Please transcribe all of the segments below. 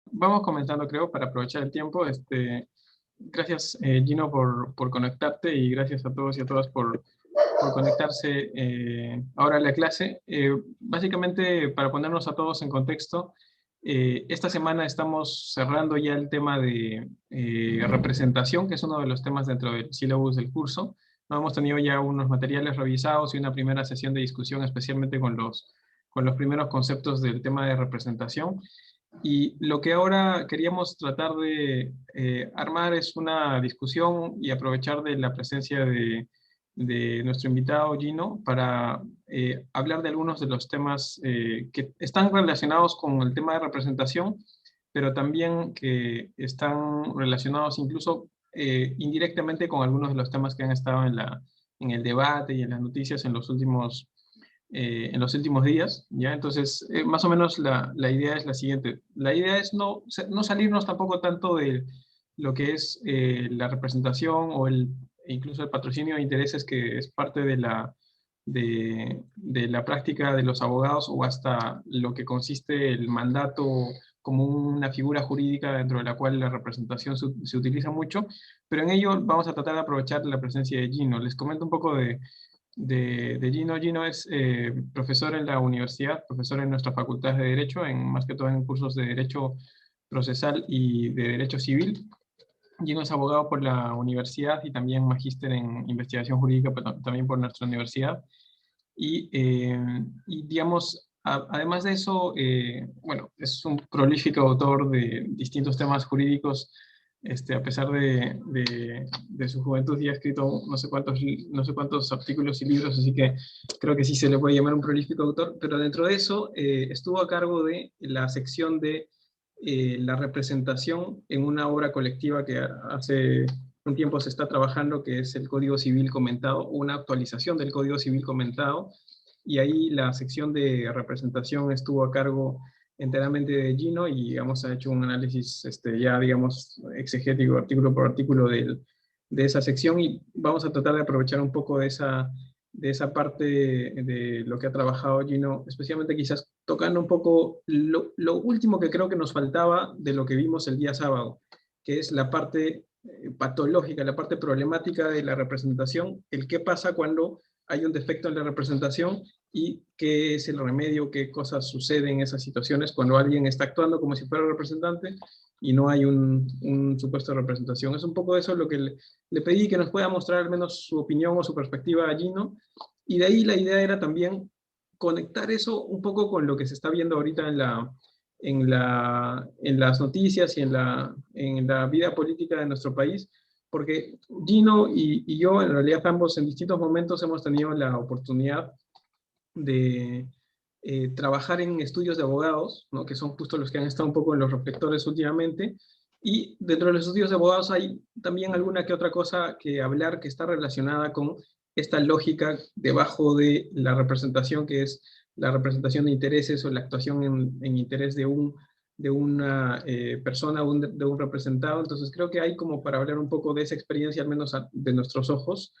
Vamos comenzando, creo, para aprovechar el tiempo. Gracias, Gino, por conectarte y gracias a todos y a todas por conectarse ahora a la clase. Básicamente, para ponernos a todos en contexto, esta semana estamos cerrando ya el tema de representación, que es uno de los temas dentro del sílabus del curso. No hemos tenido ya unos materiales revisados y una primera sesión de discusión, especialmente con los primeros conceptos del tema de representación. Y lo que ahora queríamos tratar de armar es una discusión y aprovechar de la presencia de nuestro invitado Gino para hablar de algunos de los temas que están relacionados con el tema de representación, pero también que están relacionados incluso indirectamente con algunos de los temas que han estado en el debate y en las noticias en los últimos días, ¿ya? Entonces, más o menos la idea es la siguiente. La idea es no salirnos tampoco tanto de lo que es la representación o incluso el patrocinio de intereses, que es parte de la práctica de los abogados, o hasta lo que consiste el mandato como una figura jurídica dentro de la cual la representación se utiliza mucho, pero en ello vamos a tratar de aprovechar la presencia de Gino. Les comento un poco de Gino. Gino es profesor en la universidad, profesor en nuestra facultad de Derecho, más que todo en cursos de Derecho Procesal y de Derecho Civil. Gino es abogado por la universidad y también magíster en investigación jurídica, pero también por nuestra universidad. Y digamos, además de eso, bueno, es un prolífico autor de distintos temas jurídicos. A pesar de su juventud, ya ha escrito no sé cuántos artículos y libros, así que creo que sí se le puede llamar un prolífico autor, pero dentro de eso estuvo a cargo de la sección de la representación en una obra colectiva que hace un tiempo se está trabajando, que es el Código Civil Comentado, una actualización del Código Civil Comentado, y ahí la sección de representación estuvo a cargo enteramente de Gino, y digamos, ha hecho un análisis ya, digamos, exegético, artículo por artículo de esa sección, y vamos a tratar de aprovechar un poco de esa parte de lo que ha trabajado Gino, especialmente quizás tocando un poco lo último que creo que nos faltaba de lo que vimos el día sábado, que es la parte patológica, la parte problemática de la representación, el qué pasa cuando hay un defecto en la representación y qué es el remedio, qué cosas suceden en esas situaciones cuando alguien está actuando como si fuera representante y no hay un supuesto de representación. Es un poco eso lo que le pedí, que nos pueda mostrar al menos su opinión o su perspectiva a Gino, y de ahí la idea era también conectar eso un poco con lo que se está viendo ahorita en las noticias y en la vida política de nuestro país, porque Gino y yo, en realidad ambos en distintos momentos hemos tenido la oportunidad de trabajar en estudios de abogados, ¿no? Que son justo los que han estado un poco en los reflectores últimamente, y dentro de los estudios de abogados hay también alguna que otra cosa que hablar que está relacionada con esta lógica debajo de la representación, que es la representación de intereses o la actuación en interés de una persona, de un representado. Entonces creo que hay como para hablar un poco de esa experiencia, al menos de nuestros ojos,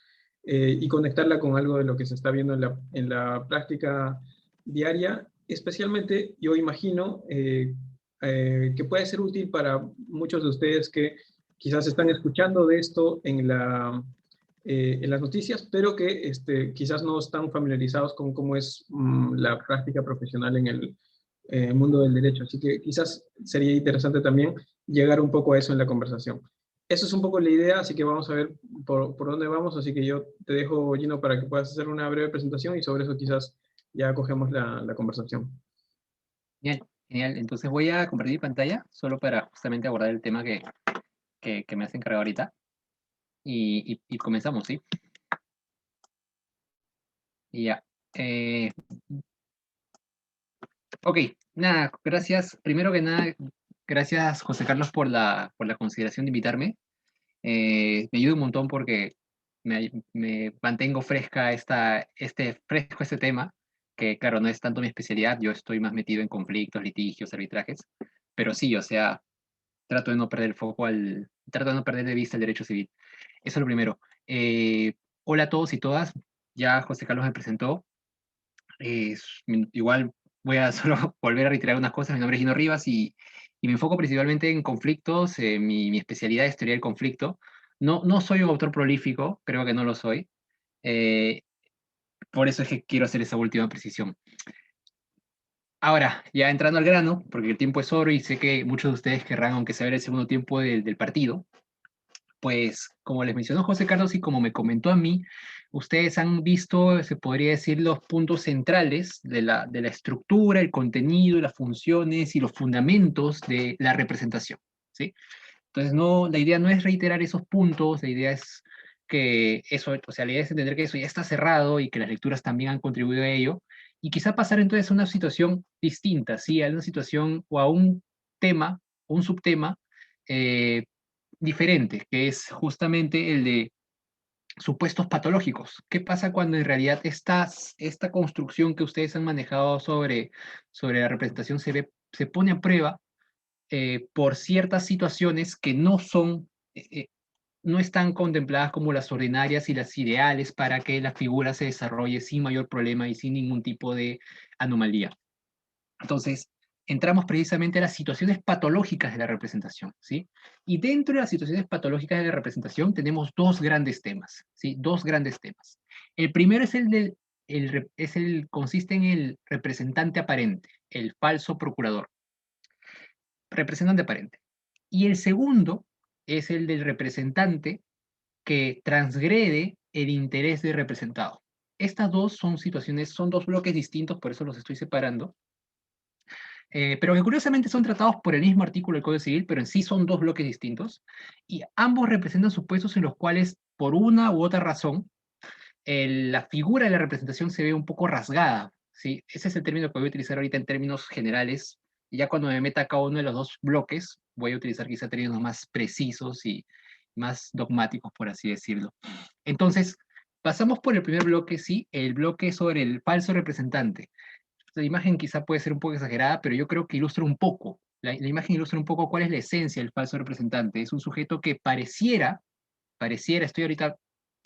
y conectarla con algo de lo que se está viendo en la práctica diaria. Especialmente, yo imagino que puede ser útil para muchos de ustedes que quizás están escuchando de esto en las noticias, pero que quizás no están familiarizados con cómo es la práctica profesional en el mundo del derecho. Así que quizás sería interesante también llegar un poco a eso en la conversación. Eso es un poco la idea, así que vamos a ver por dónde vamos. Así que yo te dejo, Gino, para que puedas hacer una breve presentación y sobre eso quizás ya cogemos la conversación. Bien, genial. Entonces voy a compartir pantalla solo para justamente abordar el tema que me has encargado ahorita. Y comenzamos, ¿sí? Y ya. Ok, nada, gracias. Primero que nada, gracias, José Carlos, por la consideración de invitarme. Me ayuda un montón porque me mantengo fresco este tema, que claro, no es tanto mi especialidad, yo estoy más metido en conflictos, litigios, arbitrajes, pero sí, o sea, trato de no perder de vista el derecho civil. Eso es lo primero. Hola a todos y todas, ya José Carlos me presentó. Igual voy a solo volver a reiterar unas cosas. Mi nombre es Gino Rivas y me enfoco principalmente en conflictos. Mi especialidad es teoría del conflicto. No soy un autor prolífico, creo que no lo soy. eh, por eso es que quiero hacer esa última precisión. Ahora, ya entrando al grano, porque el tiempo es oro y sé que muchos de ustedes querrán, aunque sea ver el segundo tiempo del partido, pues como les mencionó José Carlos y como me comentó a mí, ustedes han visto, se podría decir, los puntos centrales de la estructura, el contenido, las funciones y los fundamentos de la representación, ¿sí? Entonces, no, la idea no es reiterar esos puntos, la idea es que eso, o sea, la idea es entender que eso ya está cerrado y que las lecturas también han contribuido a ello, y quizá pasar entonces a una situación distinta, ¿sí? A una situación o a un tema, un subtema eh, diferente, que es justamente el de supuestos patológicos. ¿Qué pasa cuando en realidad esta construcción que ustedes han manejado sobre la representación se pone a prueba por ciertas situaciones que no están contempladas como las ordinarias y las ideales para que la figura se desarrolle sin mayor problema y sin ningún tipo de anomalía? Entonces, entramos precisamente a las situaciones patológicas de la representación, ¿sí? Y dentro de las situaciones patológicas de la representación tenemos dos grandes temas, ¿sí? Dos grandes temas. El primero es consiste en el representante aparente, el falso procurador, representante aparente. Y el segundo es el del representante que transgrede el interés del representado. Estas dos son situaciones, son dos bloques distintos, por eso los estoy separando, pero que curiosamente son tratados por el mismo artículo del Código Civil, pero en sí son dos bloques distintos, y ambos representan supuestos en los cuales, por una u otra razón, la figura de la representación se ve un poco rasgada, ¿sí? Ese es el término que voy a utilizar ahorita en términos generales, y ya cuando me meta a cada uno de los dos bloques, voy a utilizar quizá términos más precisos y más dogmáticos, por así decirlo. Entonces, pasamos por el primer bloque, sí, el bloque sobre el falso representante. La imagen quizá puede ser un poco exagerada, pero yo creo que ilustra un poco, la imagen ilustra un poco cuál es la esencia del falso representante. Es un sujeto que pareciera, estoy ahorita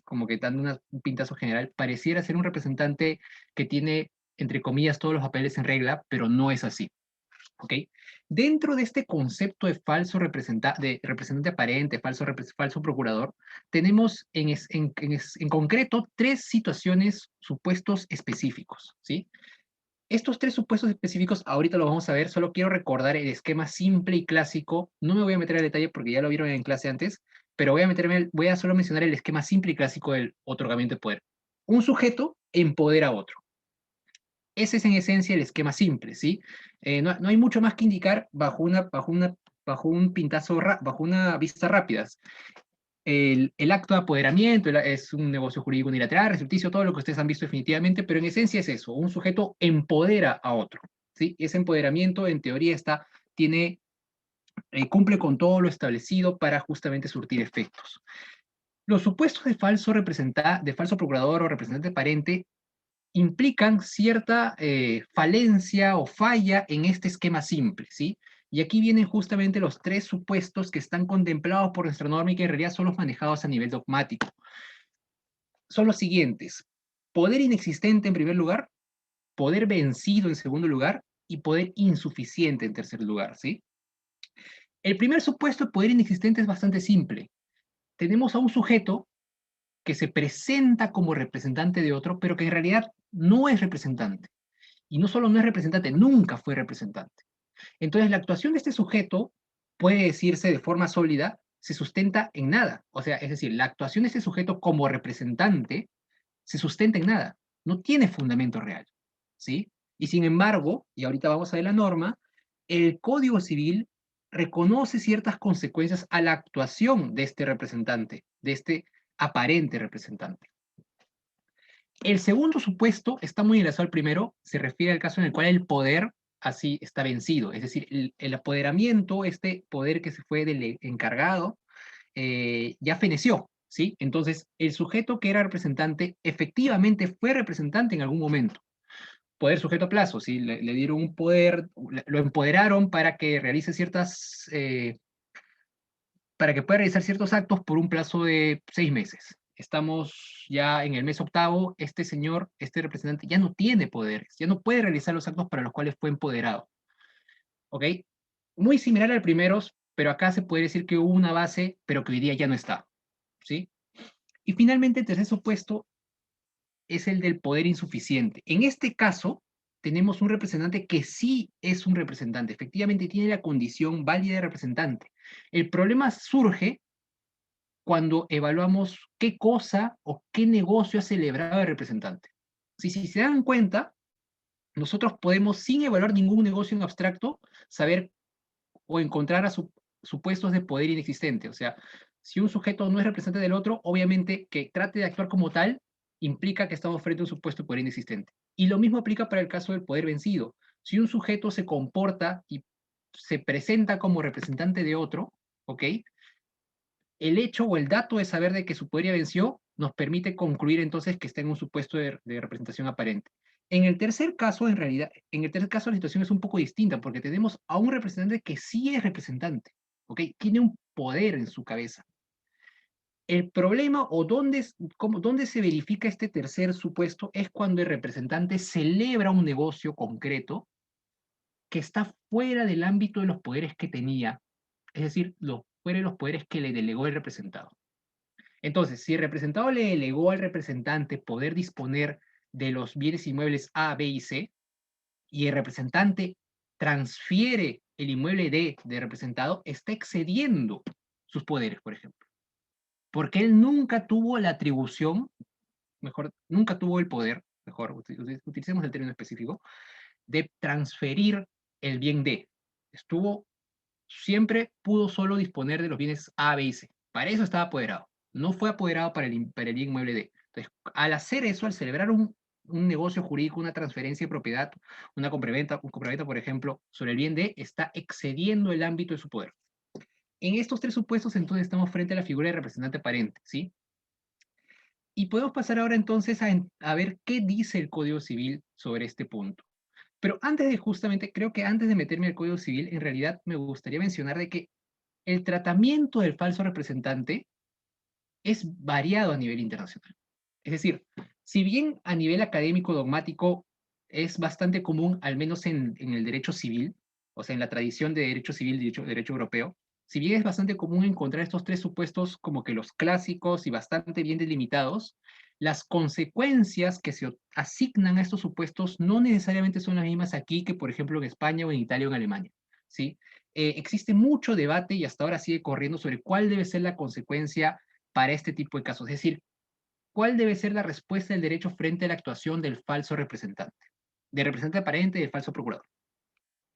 como que dando un pintazo general, pareciera ser un representante que tiene, entre comillas, todos los papeles en regla, pero no es así, ¿ok? Dentro de este concepto de de representante aparente, falso procurador, tenemos en concreto tres situaciones, supuestos específicos, ¿sí? Estos tres supuestos específicos, ahorita lo vamos a ver, solo quiero recordar el esquema simple y clásico. No me voy a meter al detalle porque ya lo vieron en clase antes, pero voy a solo mencionar el esquema simple y clásico del otorgamiento de poder. Un sujeto empodera a otro. Ese es en esencia el esquema simple, ¿sí? No hay mucho más que indicar bajo un pintazo, bajo una vista rápida. El acto de apoderamiento es un negocio jurídico unilateral, recepticio, todo lo que ustedes han visto definitivamente, pero en esencia es eso, un sujeto empodera a otro, ¿sí? Ese empoderamiento en teoría cumple con todo lo establecido para justamente surtir efectos. Los supuestos de falso procurador o representante parente implican cierta falencia o falla en este esquema simple, ¿sí? Y aquí vienen justamente los tres supuestos que están contemplados por nuestra norma y que en realidad son los manejados a nivel dogmático. Son los siguientes: poder inexistente en primer lugar, poder vencido en segundo lugar y poder insuficiente en tercer lugar, ¿sí? El primer supuesto de poder inexistente es bastante simple. Tenemos a un sujeto que se presenta como representante de otro, pero que en realidad no es representante. Y no solo no es representante, nunca fue representante. Entonces, la actuación de este sujeto puede decirse de forma sólida, se sustenta en nada. O sea, es decir, la actuación de este sujeto como representante se sustenta en nada, no tiene fundamento real, ¿sí? Y sin embargo, y ahorita vamos a ver la norma, el Código Civil reconoce ciertas consecuencias a la actuación de este representante, de este aparente representante. El segundo supuesto está muy enlazado al primero, se refiere al caso en el cual el poder así está vencido, es decir, el apoderamiento, este poder que se fue del encargado, ya feneció, ¿sí? Entonces, el sujeto que era representante efectivamente fue representante en algún momento. Poder sujeto a plazo, ¿sí? Le dieron un poder, lo empoderaron para que realice para que pueda realizar ciertos actos por un plazo de 6 meses. Estamos ya en el mes octavo, este señor, este representante ya no tiene poderes, ya no puede realizar los actos para los cuales fue empoderado, ¿ok? muy similar al primero, pero acá se puede decir que hubo una base, pero que hoy día ya no está, ¿sí? Y finalmente el tercer supuesto es el del poder insuficiente. En este caso, tenemos un representante que sí es un representante, efectivamente tiene la condición válida de representante. El problema surge cuando evaluamos qué cosa o qué negocio ha celebrado el representante. Si se dan cuenta, nosotros podemos, sin evaluar ningún negocio en abstracto, saber o encontrar a supuestos de poder inexistente. O sea, si un sujeto no es representante del otro, obviamente que trate de actuar como tal implica que estamos frente a un supuesto de poder inexistente. Y lo mismo aplica para el caso del poder vencido. Si un sujeto se comporta y se presenta como representante de otro, ¿ok? El hecho o el dato de saber de que su poder ya venció nos permite concluir entonces que está en un supuesto de representación aparente. En el tercer caso, en realidad, en el tercer caso la situación es un poco distinta porque tenemos a un representante que sí es representante, ¿ok? Tiene un poder en su cabeza. El problema o dónde se verifica este tercer supuesto es cuando el representante celebra un negocio concreto que está fuera del ámbito de los poderes que tenía, es decir, fuera de los poderes que le delegó el representado. Entonces, si el representado le delegó al representante poder disponer de los bienes inmuebles A, B y C, y el representante transfiere el inmueble D de representado, está excediendo sus poderes, por ejemplo. Porque él nunca tuvo la atribución, mejor, nunca tuvo el poder, mejor, utilicemos el término específico, de transferir el bien D. Siempre pudo solo disponer de los bienes A, B y C. Para eso estaba apoderado. No fue apoderado para el bien inmueble D. Entonces, al hacer eso, al celebrar un negocio jurídico, una transferencia de propiedad, una compraventa, por ejemplo, sobre el bien D, está excediendo el ámbito de su poder. En estos tres supuestos, entonces, estamos frente a la figura de representante aparente, ¿sí? Y podemos pasar ahora entonces a ver qué dice el Código Civil sobre este punto. Pero creo que antes de meterme al Código Civil, en realidad me gustaría mencionar de que el tratamiento del falso representante es variado a nivel internacional. Es decir, si bien a nivel académico dogmático es bastante común, al menos en el derecho civil, o sea, en la tradición de derecho civil, derecho europeo, si bien es bastante común encontrar estos tres supuestos como que los clásicos y bastante bien delimitados, las consecuencias que se asignan a estos supuestos no necesariamente son las mismas aquí que, por ejemplo, en España o en Italia o en Alemania, ¿sí? Existe mucho debate y hasta ahora sigue corriendo sobre cuál debe ser la consecuencia para este tipo de casos. Es decir, ¿cuál debe ser la respuesta del derecho frente a la actuación del falso representante? Del representante aparente y del falso procurador.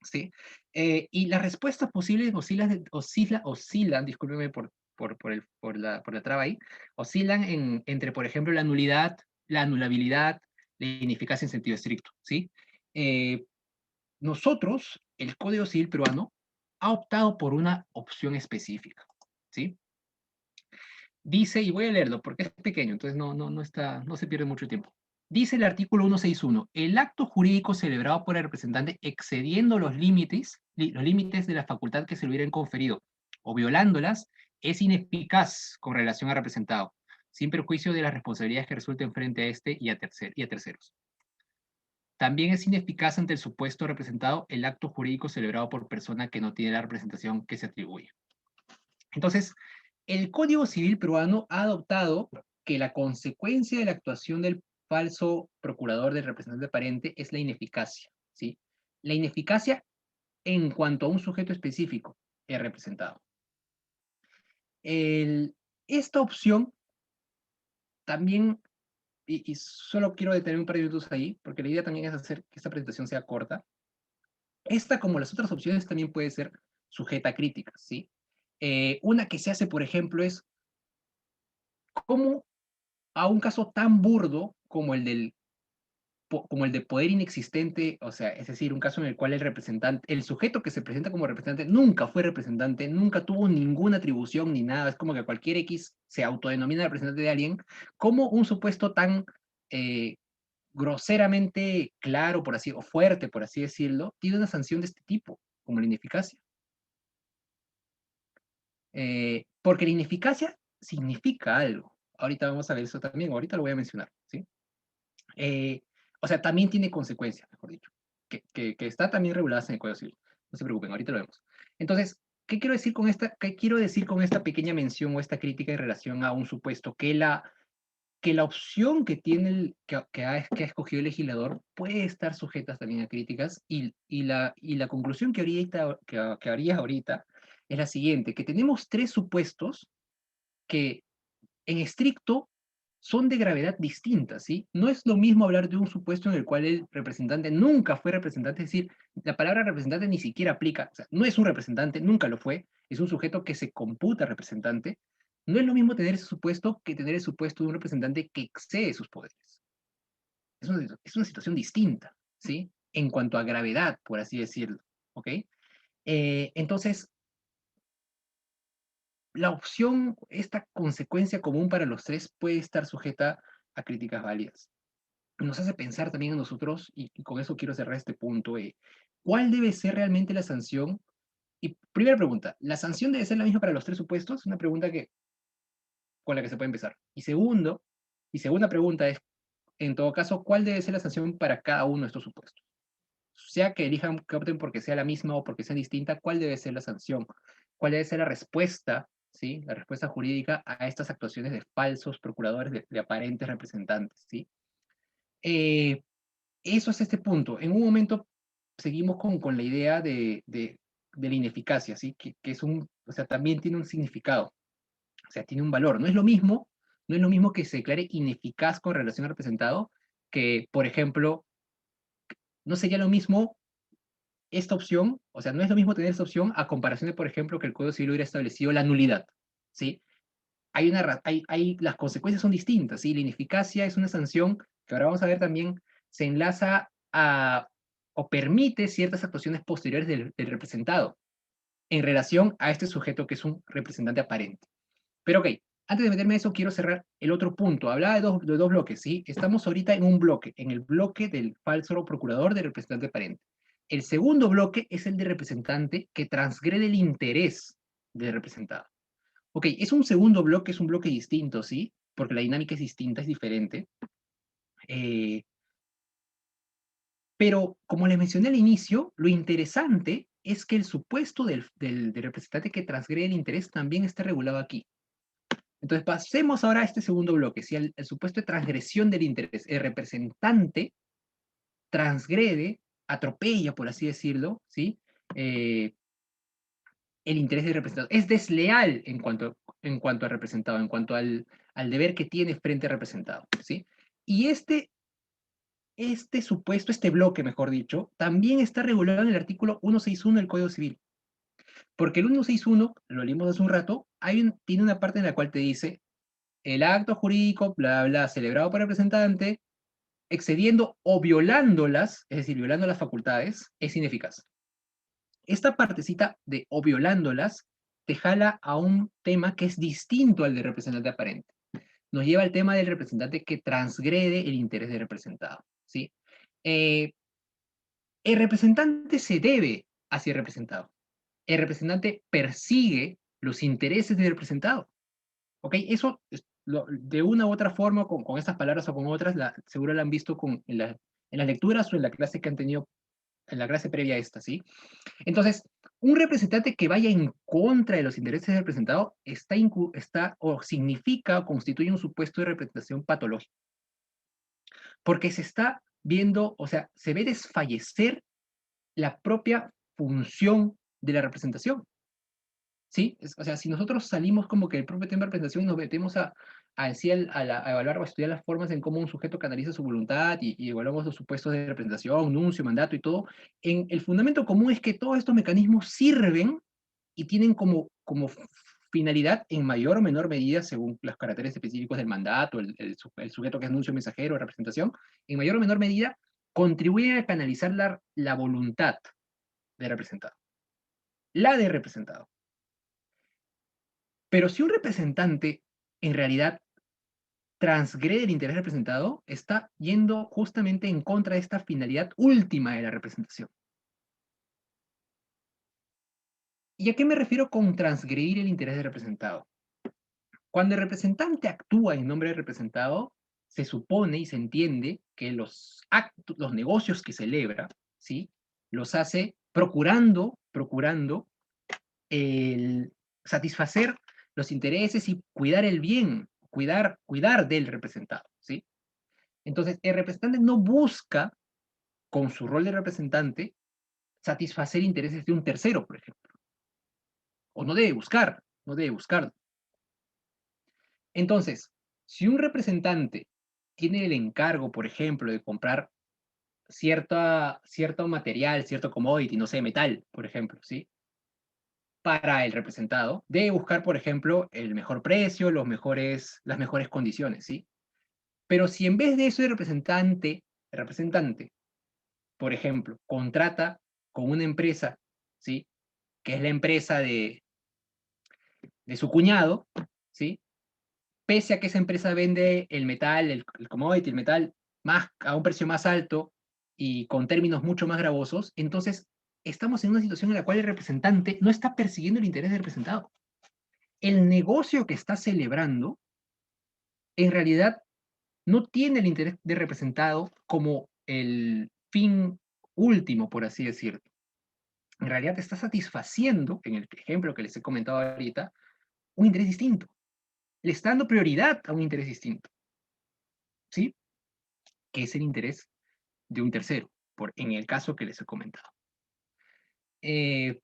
¿Sí? Y las respuestas posibles oscilan, discúlpeme por la traba ahí, oscilan entre, por ejemplo, la nulidad, la anulabilidad, la ineficacia en sentido estricto. ¿Sí? Nosotros, el Código Civil peruano, ha optado por una opción específica. ¿Sí? Dice, y voy a leerlo porque es pequeño, entonces no se pierde mucho tiempo. Dice el artículo 161, el acto jurídico celebrado por el representante excediendo los límites de la facultad que se le hubieran conferido o violándolas es ineficaz con relación al representado, sin perjuicio de las responsabilidades que resulten frente a este y a terceros. También es ineficaz ante el supuesto representado el acto jurídico celebrado por persona que no tiene la representación que se atribuye. Entonces, el Código Civil peruano ha adoptado que la consecuencia de la actuación del falso procurador del representante aparente es la ineficacia, ¿sí? La ineficacia en cuanto a un sujeto específico, el representado. Esta opción también, y solo quiero detener un par de minutos ahí, porque la idea también es hacer que esta presentación sea corta. Esta, como las otras opciones, también puede ser sujeta a críticas, ¿sí? Una que se hace, por ejemplo, es cómo a un caso tan burdo como como el de poder inexistente, o sea, es decir, un caso en el cual el sujeto que se presenta como representante nunca fue representante, nunca tuvo ninguna atribución ni nada, es como que cualquier X se autodenomina representante de alguien, como un supuesto tan eh, groseramente claro, o fuerte, por así decirlo, tiene una sanción de este tipo, como la ineficacia. Porque la ineficacia significa algo. Ahorita vamos a ver eso también, ahorita lo voy a mencionar, ¿sí? O sea, también tiene consecuencias, mejor dicho, que está también reguladas en el Código Civil. No se preocupen, ahorita lo vemos. Entonces, qué quiero decir con esta pequeña mención o esta crítica en relación a un supuesto? Que la opción que tiene que ha escogido el legislador puede estar sujeta también a críticas y la conclusión que haría ahorita es la siguiente, que tenemos tres supuestos que en estricto son de gravedad distinta, ¿sí? No es lo mismo hablar de un supuesto en el cual el representante nunca fue representante, es decir, la palabra representante ni siquiera aplica, o sea, no es un representante, nunca lo fue, es un sujeto que se computa representante. No es lo mismo tener ese supuesto que tener el supuesto de un representante que excede sus poderes. Es una situación distinta, ¿sí? En cuanto a gravedad, por así decirlo, ¿ok? Entonces, la opción, esta consecuencia común para los tres puede estar sujeta a críticas válidas. Nos hace pensar también a nosotros, y con eso quiero cerrar este punto, ¿cuál debe ser realmente la sanción? Y primera pregunta, ¿la sanción debe ser la misma para los tres supuestos? Una pregunta con la que se puede empezar. Y segunda pregunta es, en todo caso, ¿cuál debe ser la sanción para cada uno de estos supuestos? Sea que elijan, que opten porque sea la misma o porque sea distinta, ¿cuál debe ser la sanción? ¿Cuál debe ser la respuesta, ¿sí? La respuesta jurídica a estas actuaciones de falsos procuradores, de aparentes representantes, ¿sí? Eh, Eso es este punto. En un momento seguimos con la idea de la ineficacia, ¿sí? Que es o sea, también tiene un significado, o sea, tiene un valor. No es lo mismo que se declare ineficaz con relación al representado, que, por ejemplo, no sería lo mismo esta opción, o sea, no es lo mismo tener esta opción a comparación de, por ejemplo, que el Código Civil hubiera establecido la nulidad, ¿sí? Las consecuencias son distintas, ¿sí? La ineficacia es una sanción que ahora vamos a ver también, se enlaza a o permite ciertas actuaciones posteriores del representado en relación a este sujeto que es un representante aparente. Pero ok, antes de meterme a eso, quiero cerrar el otro punto. Hablaba de dos bloques, ¿sí? Estamos ahorita en un bloque, en el bloque del falso procurador del representante aparente. El segundo bloque es el de representante que transgrede el interés del representado. Ok, es un segundo bloque, es un bloque distinto, ¿sí? Porque la dinámica es distinta, es diferente. Eh, pero, como les mencioné al inicio, lo interesante es que el supuesto del representante que transgrede el interés también está regulado aquí. Entonces, pasemos ahora a este segundo bloque, ¿sí? El supuesto de transgresión del interés. El representante transgrede, atropella, por así decirlo, ¿sí? Eh, el interés del representado. Es desleal en cuanto al representado, en cuanto al deber que tiene frente al representado, ¿sí? Y este supuesto, este bloque, mejor dicho, también está regulado en el artículo 161 del Código Civil. Porque el 161, lo leímos hace un rato, tiene una parte en la cual te dice el acto jurídico, bla, bla, celebrado por el representante, excediendo o violándolas, es decir, violando las facultades, es ineficaz. Esta partecita de o violándolas te jala a un tema que es distinto al del representante aparente. Nos lleva al tema del representante que transgrede el interés del representado, ¿sí? Eh, el representante se debe hacia el representado. El representante persigue los intereses del representado. ¿Ok? Eso, de una u otra forma, con estas palabras o con otras, seguro la han visto en las lecturas o en la clase que han tenido, en la clase previa a esta, ¿sí? Entonces, un representante que vaya en contra de los intereses del representado está o significa o constituye un supuesto de representación patológica. Porque se está viendo, o sea, se ve desfallecer la propia función de la representación. ¿Sí? O sea, si nosotros salimos como que el propio tema de representación y nos metemos a evaluar o a estudiar las formas en cómo un sujeto canaliza su voluntad y evaluamos los supuestos de representación, nuncio, mandato y todo, el fundamento común es que todos estos mecanismos sirven y tienen como finalidad en mayor o menor medida, según los caracteres específicos del mandato, el sujeto que es nuncio, mensajero, representación, en mayor o menor medida contribuyen a canalizar la voluntad de representado, la de representado. Pero si un representante en realidad transgrede el interés representado, está yendo justamente en contra de esta finalidad última de la representación. ¿Y a qué me refiero con transgredir el interés del representado? Cuando el representante actúa en nombre del representado, se supone y se entiende que los negocios que celebra, ¿sí? Los hace procurando el satisfacer los intereses y cuidar el bien, cuidar del representado, ¿sí? Entonces, el representante no busca, con su rol de representante, satisfacer intereses de un tercero, por ejemplo. O no debe buscar, no debe buscar. Entonces, si un representante tiene el encargo, por ejemplo, de comprar cierto material, cierto commodity, no sé, metal, por ejemplo, ¿sí? Para el representado, debe buscar, por ejemplo, el mejor precio, las mejores condiciones, ¿sí? Pero si en vez de eso el representante, por ejemplo, contrata con una empresa, ¿sí? Que es la empresa de su cuñado, ¿sí? Pese a que esa empresa vende el metal, el commodity, el metal, a un precio más alto y con términos mucho más gravosos, entonces estamos en una situación en la cual el representante no está persiguiendo el interés del representado. El negocio que está celebrando, en realidad, no tiene el interés del representado como el fin último, por así decirlo. En realidad está satisfaciendo, en el ejemplo que les he comentado ahorita, un interés distinto. Le está dando prioridad a un interés distinto, ¿sí? Que es el interés de un tercero, en el caso que les he comentado. Eh,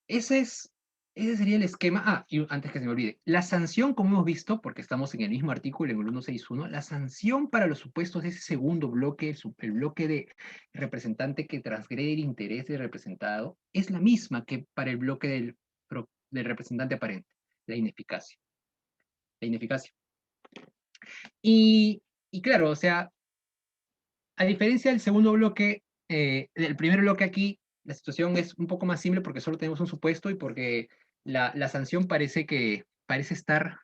ese, es, ese sería el esquema. Ah, y antes que se me olvide, la sanción, como hemos visto, porque estamos en el mismo artículo, en el 161, la sanción para los supuestos de ese segundo bloque, el bloque de representante que transgrede el interés del representado, es la misma que para el bloque del representante aparente, la ineficacia. La ineficacia. Y claro, o sea, a diferencia del segundo bloque, del primer bloque aquí, la situación es un poco más simple porque solo tenemos un supuesto y porque la sanción parece estar.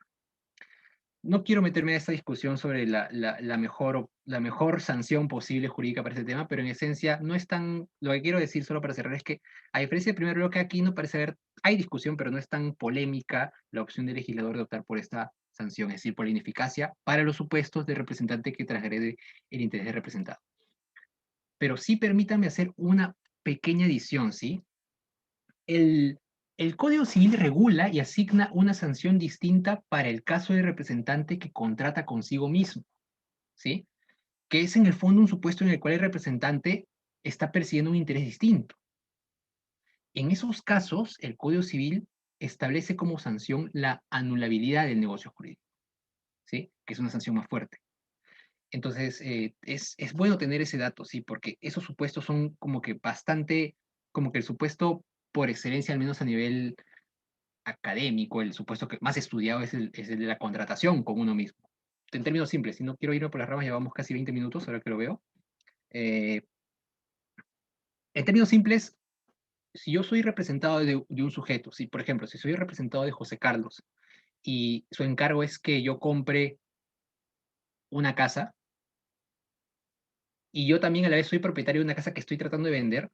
No quiero meterme a esta discusión sobre la mejor sanción posible jurídica para este tema, pero en esencia no es tan. Lo que quiero decir solo para cerrar es que, a diferencia del primer bloque, aquí no parece haber. Hay discusión, pero no es tan polémica la opción del legislador de optar por esta sanción, es decir, por la ineficacia para los supuestos de representante que transgrede el interés del representado. Pero sí permítame hacer una pequeña adición, ¿sí? El, el Código Civil regula y asigna una sanción distinta para el caso del representante que contrata consigo mismo, ¿sí? Que es en el fondo un supuesto en el cual el representante está persiguiendo un interés distinto. En esos casos, el Código Civil establece como sanción la anulabilidad del negocio jurídico, ¿sí? Que es una sanción más fuerte. Entonces, es bueno tener ese dato, sí, porque esos supuestos son como que bastante, como que el supuesto por excelencia, al menos a nivel académico, el supuesto que más estudiado es el de la contratación con uno mismo. En términos simples, si no quiero irme por las ramas, llevamos casi 20 minutos, ahora que lo veo. Eh, en términos simples, si yo soy representado de un sujeto, si por ejemplo, si soy representado de José Carlos y su encargo es que yo compre una casa, y yo también a la vez soy propietario de una casa que estoy tratando de vender,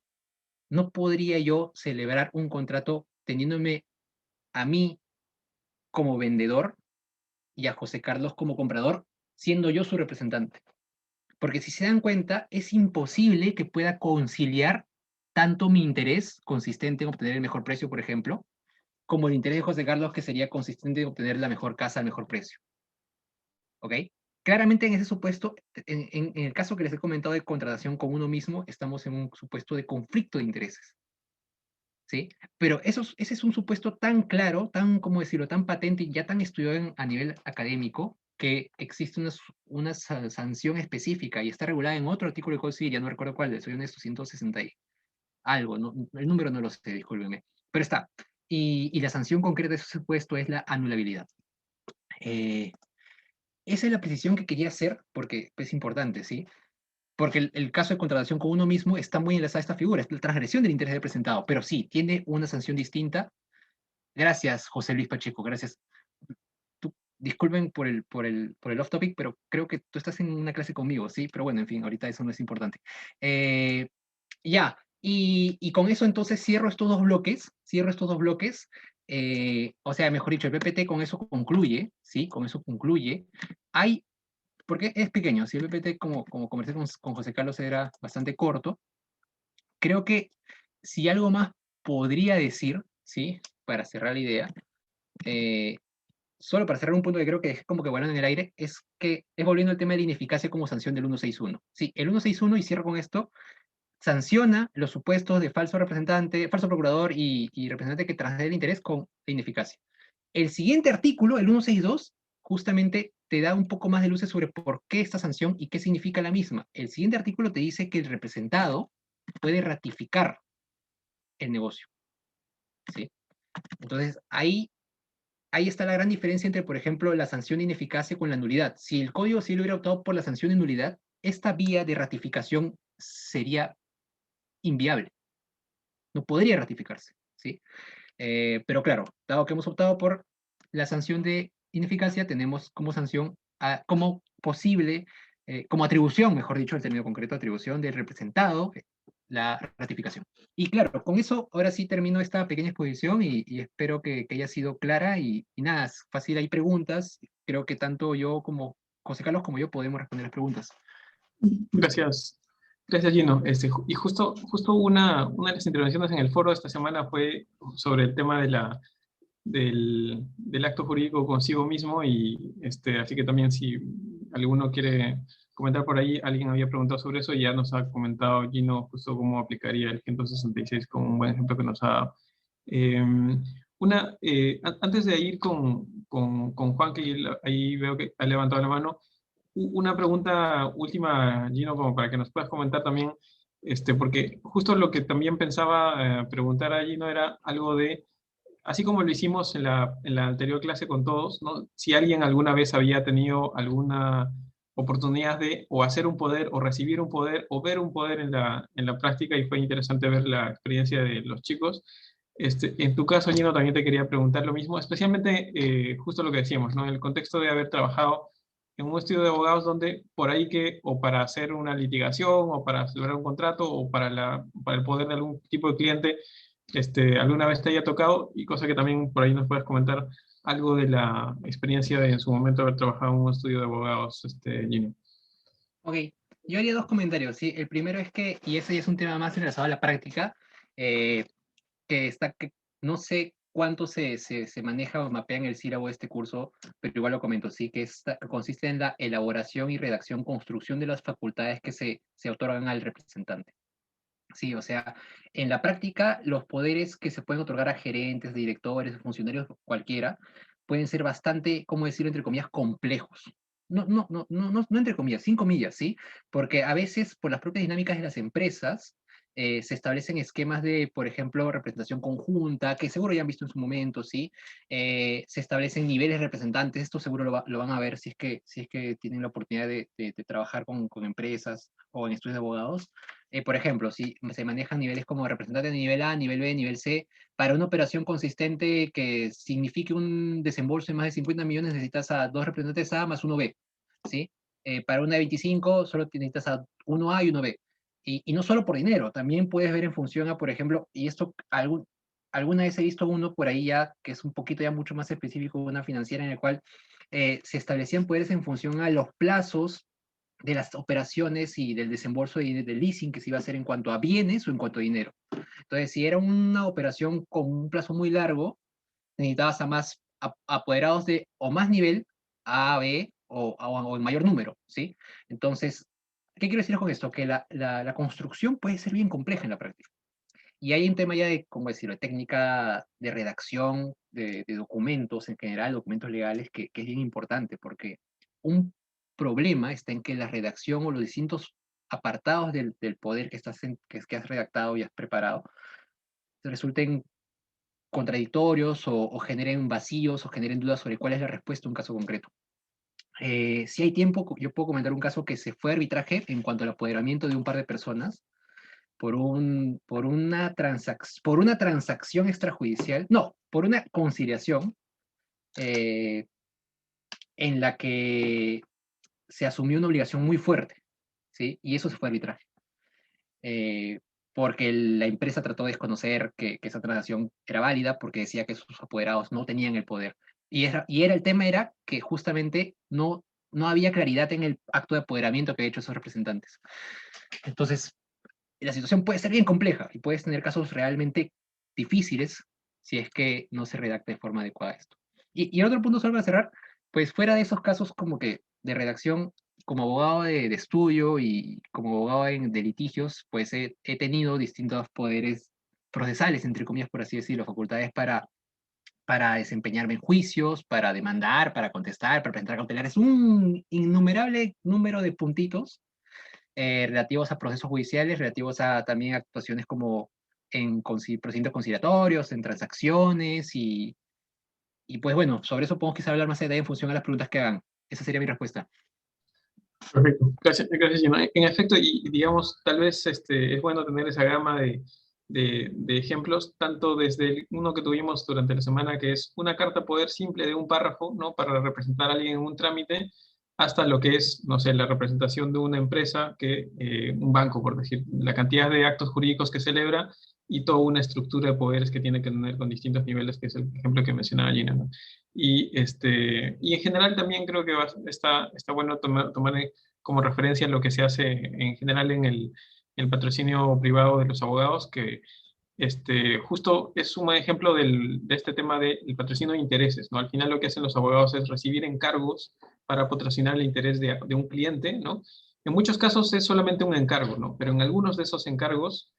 no podría yo celebrar un contrato teniéndome a mí como vendedor y a José Carlos como comprador, siendo yo su representante. Porque si se dan cuenta, es imposible que pueda conciliar tanto mi interés consistente en obtener el mejor precio, por ejemplo, como el interés de José Carlos, que sería consistente en obtener la mejor casa al mejor precio. ¿Ok? Claramente en ese supuesto, en el caso que les he comentado de contratación con uno mismo, estamos en un supuesto de conflicto de intereses. ¿Sí? Pero ese es un supuesto tan claro, tan, ¿cómo decirlo?, tan patente y ya tan estudiado a nivel académico, que existe una sanción específica y está regulada en otro artículo de Código Civil, ya no recuerdo cuál, soy honesto, 160 y algo, no, el número no lo sé, discúlpenme, pero está. Y la sanción concreta de ese supuesto es la anulabilidad. Esa es la precisión que quería hacer porque es importante, ¿sí? Porque el caso de contratación con uno mismo está muy enlazada a esta figura, es la transgresión del interés representado, pero sí, tiene una sanción distinta. Gracias, José Luis Pacheco, gracias. Disculpen por el off topic, pero creo que tú estás en una clase conmigo, ¿sí? Pero bueno, en fin, ahorita eso no es importante. Ya, y con eso entonces cierro estos dos bloques, o sea, mejor dicho, el PPT con eso concluye, ¿sí? Con eso concluye. Hay, porque es pequeño, si el PPT, como conversé con José Carlos, era bastante corto, creo que si algo más podría decir, ¿sí? Para cerrar la idea, solo para cerrar un punto que creo que es como que volando en el aire, es que es volviendo al tema de la ineficacia como sanción del 161. Sí, el 161, y cierro con esto, sanciona los supuestos de falso representante, falso procurador y representante que transgrede el interés con ineficacia. El siguiente artículo, el 162, justamente te da un poco más de luces sobre por qué esta sanción y qué significa la misma. El siguiente artículo te dice que el representado puede ratificar el negocio, ¿sí? Entonces, ahí está la gran diferencia entre, por ejemplo, la sanción de ineficacia con la nulidad. Si el Código Civil hubiera optado por la sanción de nulidad, esta vía de ratificación sería inviable. No podría ratificarse, ¿sí? Pero claro, dado que hemos optado por la sanción de ineficacia, tenemos como sanción, como posible, como atribución, mejor dicho, el término concreto, atribución del representado, la ratificación. Y claro, con eso ahora sí termino esta pequeña exposición y espero que haya sido clara y nada, es fácil, hay preguntas, creo que tanto yo como José Carlos como yo podemos responder las preguntas. Gracias, gracias Gino. Y justo una de las intervenciones en el foro esta semana fue sobre el tema del acto jurídico consigo mismo y así que también si alguno quiere comentar por ahí, alguien había preguntado sobre eso y ya nos ha comentado Gino justo cómo aplicaría el 166 como un buen ejemplo que nos ha dado. Eh, Antes de ir con Juan, que ahí veo que ha levantado la mano, una pregunta última, Gino, como para que nos puedas comentar también, porque justo lo que también pensaba preguntar a Gino era algo de, así como lo hicimos en la anterior clase con todos, ¿no? Si alguien alguna vez había tenido alguna oportunidad de o hacer un poder o recibir un poder o ver un poder en la práctica y fue interesante ver la experiencia de los chicos. En tu caso, Gino, también te quería preguntar lo mismo, especialmente justo lo que decíamos, ¿no? En el contexto de haber trabajado en un estudio de abogados donde por ahí que o para hacer una litigación o para celebrar un contrato o para el poder de algún tipo de cliente, alguna vez te haya tocado y cosa que también por ahí nos puedes comentar algo de la experiencia de en su momento haber trabajado en un estudio de abogados, Gino. Ok, yo haría dos comentarios, ¿sí? El primero es que, y ese ya es un tema más enlazado a la práctica, eh, que no sé cuánto se maneja o mapea en el sílabo de este curso, pero igual lo comento, sí, que consiste en la elaboración y redacción, construcción de las facultades que se otorgan al representante. Sí, o sea, en la práctica, los poderes que se pueden otorgar a gerentes, directores, funcionarios, cualquiera, pueden ser bastante, ¿cómo decirlo, entre comillas, complejos. No entre comillas, sin comillas, ¿sí? Porque a veces, por las propias dinámicas de las empresas, se establecen esquemas de, por ejemplo, representación conjunta, que seguro ya han visto en su momento, ¿sí? Se establecen niveles representantes, esto seguro lo van a ver si es que tienen la oportunidad de trabajar con empresas o en estudios de abogados. Por ejemplo, si se manejan niveles como representante de nivel A, nivel B, nivel C, para una operación consistente que signifique un desembolso de más de 50 millones, necesitas a dos representantes A más uno B, ¿sí? Para una de 25, solo necesitas a uno A y uno B. Y no solo por dinero, también puedes ver en función a, por ejemplo, y esto alguna vez he visto uno por ahí ya, que es un poquito ya mucho más específico, una financiera en el cual se establecían poderes en función a los plazos de las operaciones y del desembolso y del leasing que se iba a hacer en cuanto a bienes o en cuanto a dinero. Entonces, si era una operación con un plazo muy largo, necesitabas a más apoderados de o más nivel, A, B o en mayor número, ¿sí? Entonces, ¿qué quiero decir con esto? Que la construcción puede ser bien compleja en la práctica. Y hay un tema ya de, ¿cómo decirlo?, de técnica de redacción de documentos en general, documentos legales, que es bien importante, porque un problema está en que la redacción o los distintos apartados del poder que has redactado y has preparado resulten contradictorios o generen vacíos o generen dudas sobre cuál es la respuesta a un caso concreto. Si hay tiempo, yo puedo comentar un caso que se fue a arbitraje en cuanto al apoderamiento de un par de personas por una transacción extrajudicial, no, por una conciliación eh, en la que se asumió una obligación muy fuerte, ¿sí? Y eso se fue a arbitraje. Eh, Porque la empresa trató de desconocer que esa transacción era válida porque decía que sus apoderados no tenían el poder. El tema era que justamente no había claridad en el acto de apoderamiento que había hecho esos representantes. Entonces, la situación puede ser bien compleja y puedes tener casos realmente difíciles si es que no se redacta de forma adecuada esto. Y el otro punto, solo para cerrar, pues fuera de esos casos como que de redacción, como abogado de estudio y como abogado de litigios, pues he tenido distintos poderes procesales, entre comillas, por así decirlo, facultades para desempeñarme en juicios, para demandar, para contestar, para presentar cautelares, un innumerable número de puntitos relativos a procesos judiciales, relativos a también actuaciones como en procedimientos conciliatorios, en transacciones y pues bueno, sobre eso podemos quizá hablar más allá en función a las preguntas que hagan. Esa sería mi respuesta. Perfecto. Gracias, gracias, Gino. En efecto, y digamos, tal vez es bueno tener esa gama de ejemplos, tanto desde uno que tuvimos durante la semana, que es una carta poder simple de un párrafo, ¿no? Para representar a alguien en un trámite, hasta lo que es, no sé, la representación de una empresa, un banco, por decir, la cantidad de actos jurídicos que celebra y toda una estructura de poderes que tiene que tener con distintos niveles, que es el ejemplo que mencionaba Gina, ¿no? Y en general también creo que está bueno tomar como referencia lo que se hace en general en el patrocinio privado de los abogados, que justo es un buen ejemplo de este tema del patrocinio de intereses, ¿no? Al final lo que hacen los abogados es recibir encargos para patrocinar el interés de un cliente, ¿no? En muchos casos es solamente un encargo, ¿no? Pero en algunos de esos encargos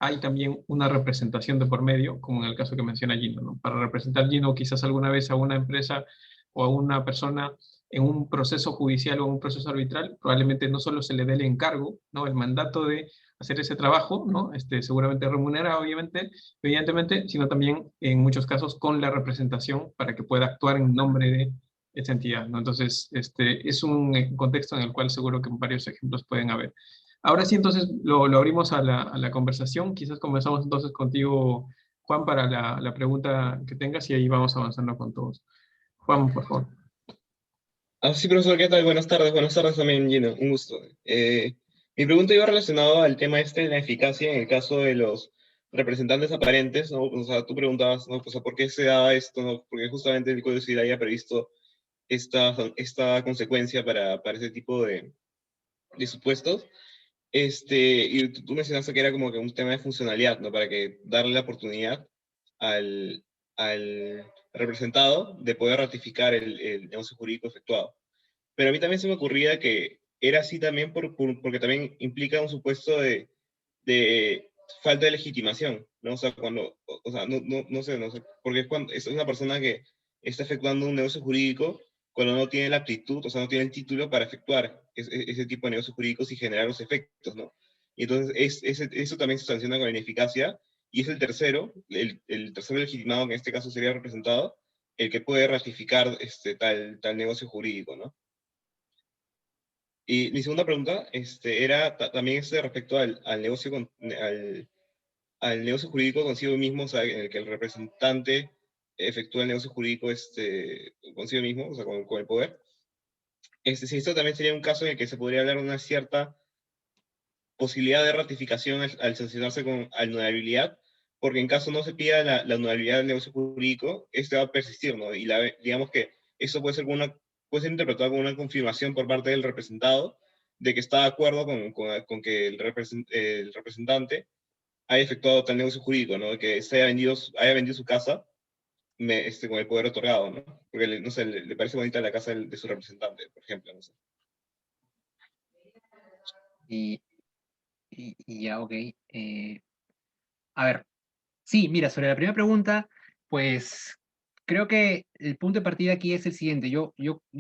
hay también una representación de por medio, como en el caso que menciona Gino, ¿no? Para representar Gino quizás alguna vez a una empresa o a una persona en un proceso judicial o un proceso arbitral, probablemente no solo se le dé el encargo, ¿no? El mandato de hacer ese trabajo, ¿no? Seguramente remunerado, obviamente, evidentemente, sino también en muchos casos con la representación para que pueda actuar en nombre de esa entidad, ¿no? Entonces, es un contexto en el cual seguro que varios ejemplos pueden haber. Ahora sí, entonces lo abrimos a la conversación. Quizás comenzamos entonces contigo, Juan, para la pregunta que tengas y ahí vamos avanzando con todos. Juan, por favor. Sí, profesor, ¿qué tal? Buenas tardes también, Gino, un gusto. Mi pregunta iba relacionada al tema de la eficacia en el caso de los representantes aparentes, ¿no? O sea, tú preguntabas, ¿no? O sea, ¿por qué se da esto, no? Porque justamente el Código Civil haya previsto esta consecuencia para ese tipo de supuestos. Y tú mencionaste que era como que un tema de funcionalidad, ¿no? Para que darle la oportunidad al, al representado de poder ratificar el negocio jurídico efectuado. Pero a mí también se me ocurría que era así también porque también implica un supuesto de falta de legitimación, ¿no? O sea, o sea, no sé, porque es una persona que está efectuando un negocio jurídico cuando no tiene la aptitud, o sea, no tiene el título para efectuar ese tipo de negocios jurídicos y generar los efectos, ¿no? Y entonces eso también se sanciona con la ineficacia, y es el tercero legitimado, que en este caso sería representado, el que puede ratificar tal negocio jurídico, ¿no? Y mi segunda pregunta era también respecto al negocio al negocio jurídico consigo mismo, o sea, en el que el representante efectúa el negocio jurídico consigo mismo, o sea, con el poder. Si esto también sería un caso en el que se podría hablar de una cierta posibilidad de ratificación al sancionarse con anulabilidad, porque en caso no se pida la anulabilidad del negocio jurídico, este va a persistir, ¿no? Y digamos que eso puede ser interpretado como una confirmación por parte del representado de que está de acuerdo con que el representante haya efectuado tal negocio jurídico, ¿no? Que haya vendido su casa con el poder otorgado, ¿no? Porque, no sé, le parece bonita la casa de su representante, por ejemplo, no sé. Y, y ya, ok. A ver, sí, mira, sobre la primera pregunta, pues creo que el punto de partida aquí es el siguiente. Yo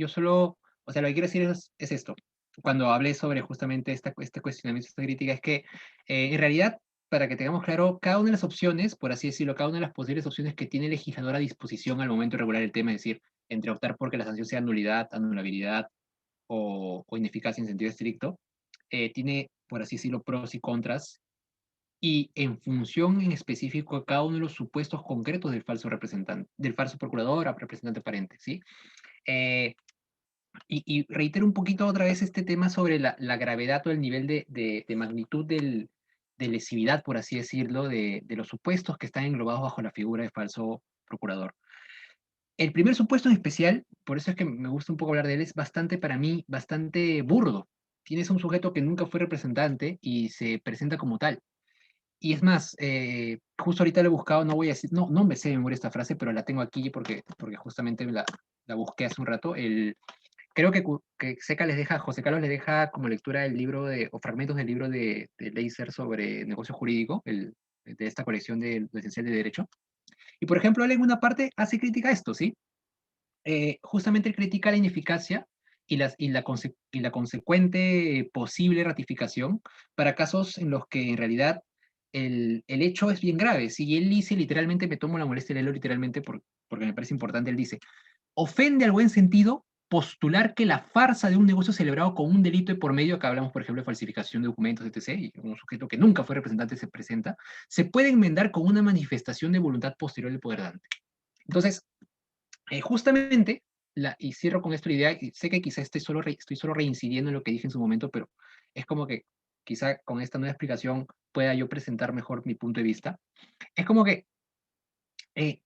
solo, o sea, lo que quiero decir es esto. Cuando hablé sobre justamente este cuestionamiento, esta crítica, es que en realidad, para que tengamos claro, cada una de las opciones, por así decirlo, cada una de las posibles opciones que tiene el legislador a disposición al momento de regular el tema, es decir, entre optar porque la sanción sea nulidad, anulabilidad o ineficacia en sentido estricto, tiene, por así decirlo, pros y contras y en función en específico de cada uno de los supuestos concretos del falso representante, del falso procurador a representante aparente, ¿sí? Eh, y reitero un poquito otra vez este tema sobre la gravedad o el nivel de magnitud de lesividad, por así decirlo, de los supuestos que están englobados bajo la figura de falso procurador. El primer supuesto en especial, por eso es que me gusta un poco hablar de él, es bastante, para mí, bastante burdo. Tienes un sujeto que nunca fue representante y se presenta como tal. Y es más, justo ahorita lo he buscado, no voy a decir, no me sé de memoria esta frase, pero la tengo aquí porque justamente la busqué hace un rato. Creo que José Carlos les deja como lectura el libro o fragmentos del libro de Leiser sobre negocio jurídico, de esta colección de lo esencial de derecho. Y por ejemplo, él en una parte hace crítica a esto, ¿sí? Justamente él critica la ineficacia y la consecuente posible ratificación para casos en los que en realidad el hecho es bien grave. Si él dice literalmente, me tomo la molestia de leerlo literalmente porque me parece importante, él dice, ofende al buen sentido postular que la farsa de un negocio celebrado con un delito de por medio, acá hablamos por ejemplo de falsificación de documentos, etc., y un sujeto que nunca fue representante se presenta, se puede enmendar con una manifestación de voluntad posterior del poder dante. Entonces, justamente, y cierro con esto la idea, y sé que quizá estoy solo reincidiendo en lo que dije en su momento, pero es como que quizá con esta nueva explicación pueda yo presentar mejor mi punto de vista. Es como que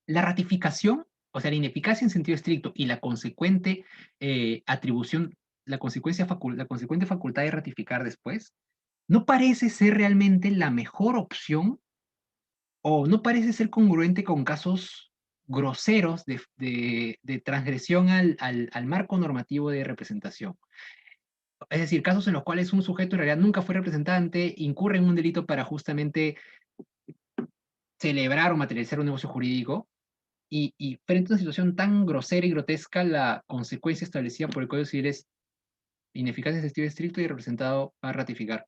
la ratificación, o sea, la ineficacia en sentido estricto y la consecuente atribución, la consecuente facultad de ratificar después, no parece ser realmente la mejor opción o no parece ser congruente con casos groseros de transgresión al marco normativo de representación. Es decir, casos en los cuales un sujeto en realidad nunca fue representante, incurre en un delito para justamente celebrar o materializar un negocio jurídico, y frente a una situación tan grosera y grotesca, la consecuencia establecida por el Código Civil es ineficacia en sentido estricto y representado a ratificar.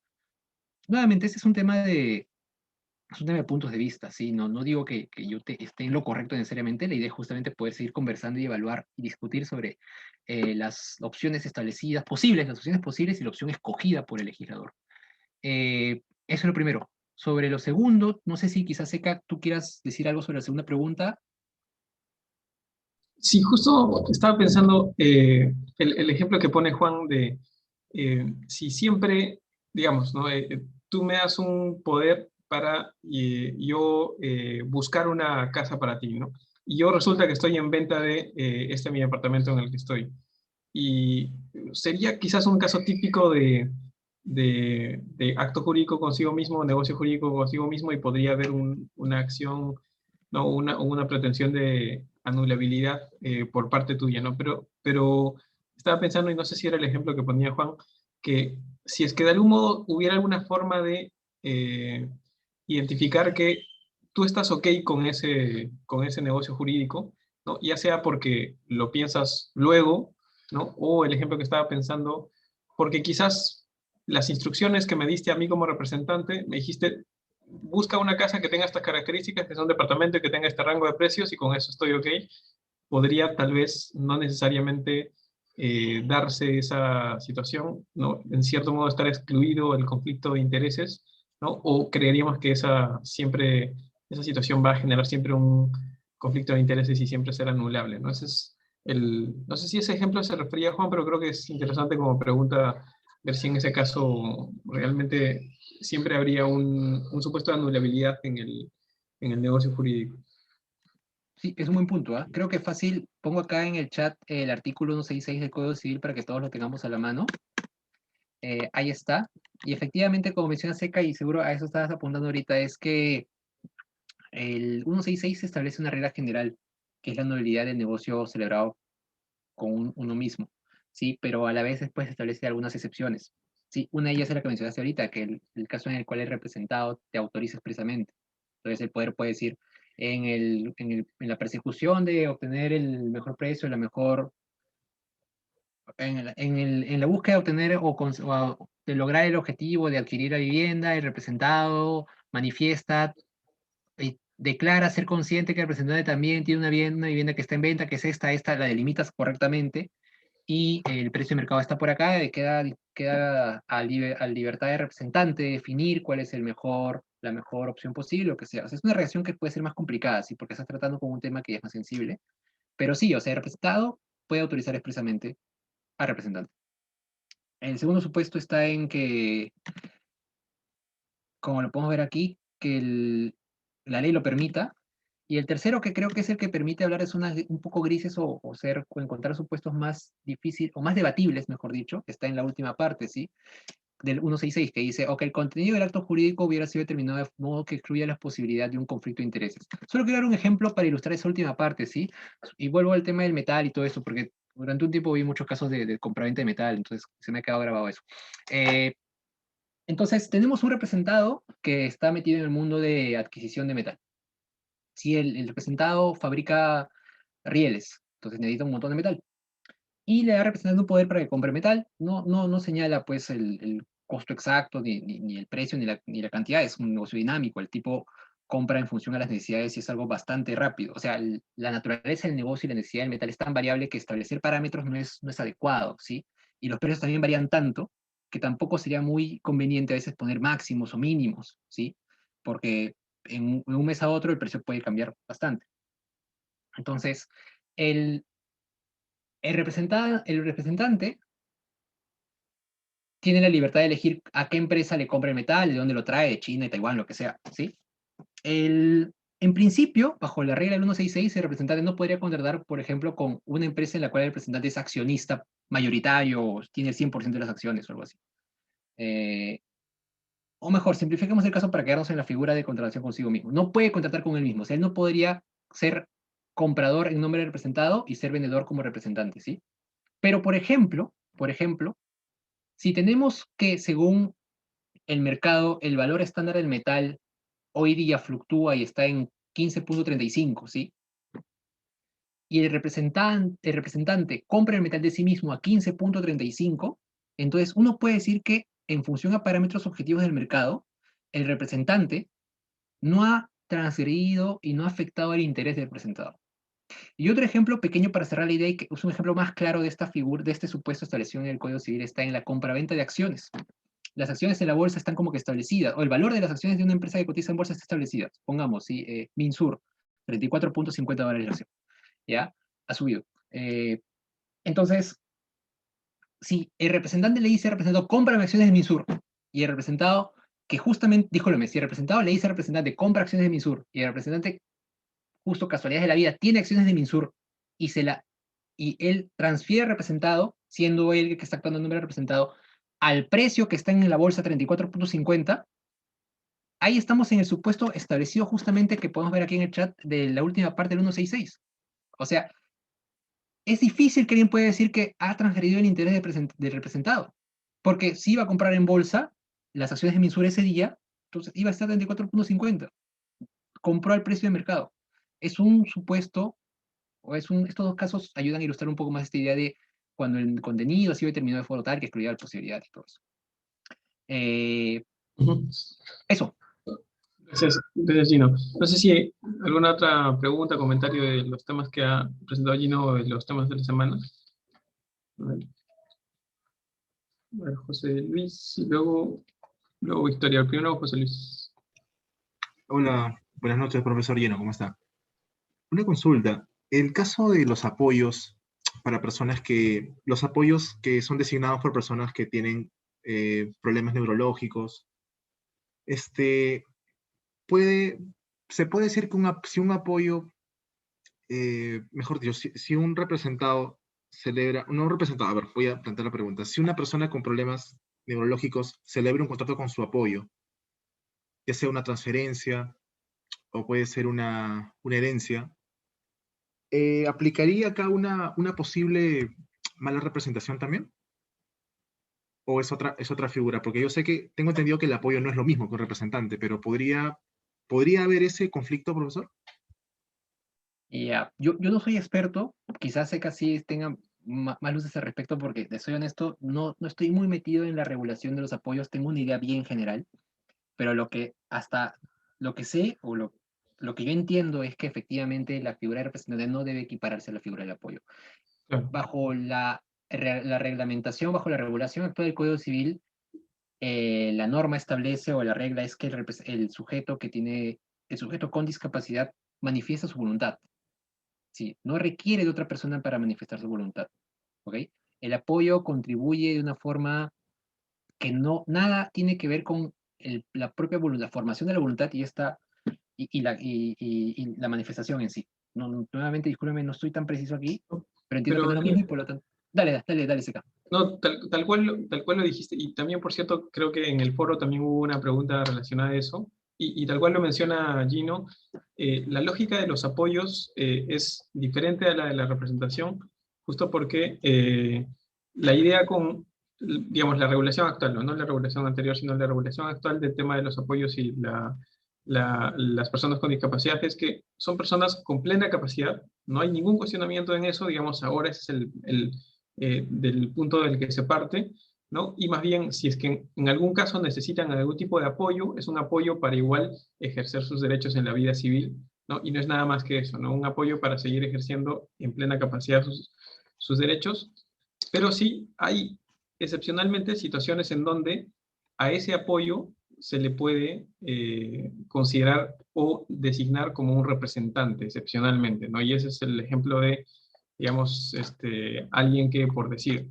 Nuevamente, este es un tema de puntos de vista, ¿sí? No digo que yo esté en lo correcto necesariamente, la idea es justamente poder seguir conversando y evaluar y discutir sobre las opciones establecidas, las opciones posibles y la opción escogida por el legislador. Eso es lo primero. Sobre lo segundo, no sé si quizás, Seca, tú quieras decir algo sobre la segunda pregunta. Sí, justo estaba pensando el ejemplo que pone Juan de si siempre, digamos, ¿no? Tú me das un poder para yo buscar una casa para ti, ¿no? Y yo resulta que estoy en venta de mi departamento en el que estoy. Y sería quizás un caso típico de acto jurídico consigo mismo, negocio jurídico consigo mismo, y podría haber una acción, ¿no? Una pretensión de anulabilidad por parte tuya, ¿no? Pero estaba pensando, y no sé si era el ejemplo que ponía Juan, que si es que de algún modo hubiera alguna forma de identificar que tú estás ok con ese negocio jurídico, ¿no? Ya sea porque lo piensas luego, ¿no? O el ejemplo que estaba pensando, porque quizás las instrucciones que me diste a mí como representante, me dijiste, busca una casa que tenga estas características, que sea un departamento y que tenga este rango de precios, y con eso estoy ok. Podría tal vez no necesariamente darse esa situación, ¿no? En cierto modo estar excluido el conflicto de intereses, ¿no? O creeríamos que esa situación va a generar siempre un conflicto de intereses y siempre será anulable, ¿no? Ese es no sé si ese ejemplo se refería a Juan, pero creo que es interesante como pregunta ver si en ese caso realmente siempre habría un supuesto de anulabilidad en el negocio jurídico. Sí, es un buen punto, ¿ah? Creo que es fácil. Pongo acá en el chat el artículo 166 del Código Civil para que todos lo tengamos a la mano. Ahí está. Y efectivamente, como menciona Seca, y seguro a eso estabas apuntando ahorita, es que el 166 establece una regla general, que es la nulidad del negocio celebrado con uno mismo, ¿sí? Pero a la vez después establece algunas excepciones, ¿sí? Una de ellas es la que mencionaste ahorita, que el caso en el cual el representado te autoriza expresamente. Entonces el poder puede decir, en la persecución de obtener el mejor precio, en la búsqueda de obtener de lograr el objetivo de adquirir la vivienda, el representado manifiesta y declara ser consciente que el representante también tiene una vivienda que está en venta, que es esta la delimitas correctamente, y el precio de mercado está por acá, queda a libertad de representante definir cuál es la mejor opción posible, o que sea. O sea, es una reacción que puede ser más complicada, ¿sí? Porque estás tratando con un tema que ya es más sensible, pero sí, o sea, el representado puede autorizar expresamente al representante. El segundo supuesto está en que, como lo podemos ver aquí, que la ley lo permita. Y el tercero, que creo que es el que permite hablar de zonas un poco grises o encontrar supuestos más difíciles, o más debatibles, mejor dicho, está en la última parte, ¿sí? del 166, que dice, ok, el contenido del acto jurídico hubiera sido determinado de modo que excluya la posibilidad de un conflicto de intereses. Solo quiero dar un ejemplo para ilustrar esa última parte, ¿sí? Y vuelvo al tema del metal y todo eso, porque durante un tiempo vi muchos casos de compraventa de metal, entonces se me ha quedado grabado eso. Entonces, tenemos un representado que está metido en el mundo de adquisición de metal. Sí, el representado fabrica rieles, entonces necesita un montón de metal. Y le da representante un poder para que compre metal. No señala pues el costo exacto, ni el precio, ni la cantidad. Es un negocio dinámico. El tipo compra en función a las necesidades y es algo bastante rápido. O sea, la naturaleza del negocio y la necesidad del metal es tan variable que establecer parámetros no es adecuado, ¿sí? Y los precios también varían tanto que tampoco sería muy conveniente a veces poner máximos o mínimos, ¿sí? Porque en un mes a otro el precio puede cambiar bastante. Entonces, el, el representante tiene la libertad de elegir a qué empresa le compra el metal, de dónde lo trae, de China, de Taiwán, lo que sea, ¿sí? En principio, bajo la regla del 166, el representante no podría contratar, por ejemplo, con una empresa en la cual el representante es accionista mayoritario o tiene el 100% de las acciones o algo así. O mejor, simplifiquemos el caso para quedarnos en la figura de contratación consigo mismo. No puede contratar con él mismo, o sea, él no podría ser comprador en nombre del representado y ser vendedor como representante, ¿sí? Pero, por ejemplo, si tenemos que, según el mercado, el valor estándar del metal hoy día fluctúa y está en 15.35, ¿sí? Y el representante compra el metal de sí mismo a 15.35, entonces uno puede decir que en función a parámetros objetivos del mercado, el representante no ha transgredido y no ha afectado el interés del representado. Y otro ejemplo pequeño para cerrar la idea, y que es un ejemplo más claro de esta figura, de este supuesto establecido en el Código Civil, está en la compraventa de acciones. Las acciones en la bolsa están como que establecidas, o el valor de las acciones de una empresa que cotiza en bolsa está establecido. Pongamos, ¿sí? Minsur, $34.50 la acción, ¿ya? Ha subido. Entonces, si el representante le dice al representado, compra acciones de Minsur, y el representado, que justamente, dijo lo mismo, si el representado le dice al representante, compra acciones de Minsur, y el representante, justo casualidades de la vida, tiene acciones de Minsur, y él transfiere al representado, siendo él el que está actuando en nombre del representado, al precio que está en la bolsa 34.50, ahí estamos en el supuesto establecido justamente que podemos ver aquí en el chat de la última parte del 166. O sea, es difícil que alguien pueda decir que ha transgredido el interés del representado, porque si iba a comprar en bolsa las acciones de Minsur ese día, entonces iba a estar 34.50. Compró al precio de mercado. Es un supuesto, estos dos casos ayudan a ilustrar un poco más esta idea de cuando el contenido ha sido determinado de forma tal que excluía la posibilidad y todo eso. Eso. Gracias, Gino. No sé si hay alguna otra pregunta, comentario de los temas que ha presentado Gino o de los temas de la semana. A ver, José Luis y luego Victoria. Primero José Luis. Hola, buenas noches, profesor Lleno, ¿cómo está? Una consulta. El caso de los apoyos para personas los apoyos que son designados por personas que tienen problemas neurológicos, este, se puede decir que si un apoyo, mejor dicho, si un representado celebra, no un representado, a ver, voy a plantear la pregunta. Si una persona con problemas neurológicos celebra un contrato con su apoyo, ya sea una transferencia o puede ser una herencia, ¿aplicaría acá una posible mala representación también? ¿O es otra figura? Porque yo sé que tengo entendido que el apoyo no es lo mismo que un representante, pero ¿podría haber ese conflicto, profesor? Ya, yo no soy experto, quizás sé que así tenga más luces al respecto, porque, te soy honesto, no estoy muy metido en la regulación de los apoyos, tengo una idea bien general, pero hasta lo que sé o lo que yo entiendo es que efectivamente la figura de representante no debe equipararse a la figura del apoyo. Claro. Bajo la reglamentación, bajo la regulación actual del Código Civil, la norma establece o la regla es que el sujeto con discapacidad manifiesta su voluntad. Sí, no requiere de otra persona para manifestar su voluntad. ¿Ok? El apoyo contribuye de una forma que nada tiene que ver con la propia voluntad, la formación de la voluntad y la manifestación en sí. Nuevamente, discúlpeme, no estoy tan preciso aquí, pero entiendo que no es lo mismo y por lo tanto. Dale, Seca. No, tal cual lo dijiste, y también, por cierto, creo que en el foro también hubo una pregunta relacionada a eso, y tal cual lo menciona Gino, la lógica de los apoyos es diferente a la de la representación, justo porque la idea con, digamos, la regulación actual, no la regulación anterior, sino la regulación actual del tema de los apoyos y las personas con discapacidad es que son personas con plena capacidad, no hay ningún cuestionamiento en eso, digamos, ahora ese es del punto del que se parte, ¿no? Y más bien, si es que en algún caso necesitan algún tipo de apoyo, es un apoyo para igual ejercer sus derechos en la vida civil, ¿no? Y no es nada más que eso, ¿no? Un apoyo para seguir ejerciendo en plena capacidad sus derechos, pero sí hay excepcionalmente situaciones en donde a ese apoyo se le puede considerar o designar como un representante, excepcionalmente, ¿no? Y ese es el ejemplo de, digamos, alguien que, por decir,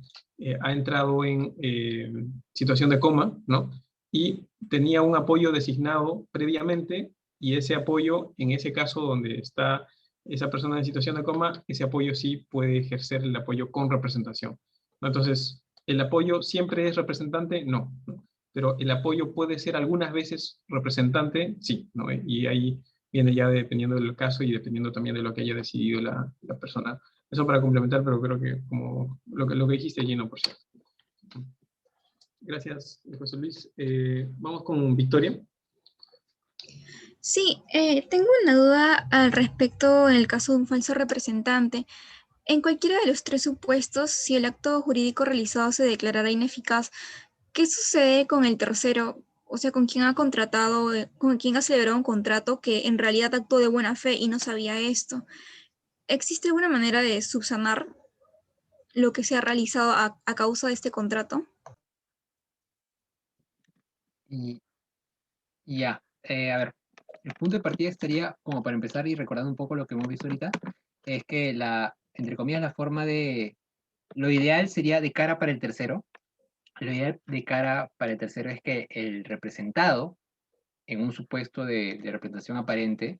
ha entrado en situación de coma, ¿no? Y tenía un apoyo designado previamente, y ese apoyo, en ese caso donde está esa persona en situación de coma, ese apoyo sí puede ejercer el apoyo con representación, ¿no? Entonces, ¿el apoyo siempre es representante? No, ¿no? Pero el apoyo puede ser algunas veces representante, sí, ¿no? Y ahí viene ya dependiendo del caso y dependiendo también de lo que haya decidido la persona. Eso para complementar, pero creo que como lo que dijiste, Gino, por cierto. Gracias, José Luis. Vamos con Victoria. Sí, tengo una duda al respecto en el caso de un falso representante. En cualquiera de los tres supuestos, si el acto jurídico realizado se declarará ineficaz, ¿qué sucede con el tercero? O sea, con quien ha contratado, con quien ha celebrado un contrato que en realidad actuó de buena fe y no sabía esto. ¿Existe alguna manera de subsanar lo que se ha realizado a causa de este contrato? Y ya, a ver, el punto de partida estaría, como para empezar y recordando un poco lo que hemos visto ahorita, es que entre comillas, la forma de, lo ideal sería de cara para el tercero. Lo ideal de cara para el tercero es que el representado, en un supuesto de representación aparente,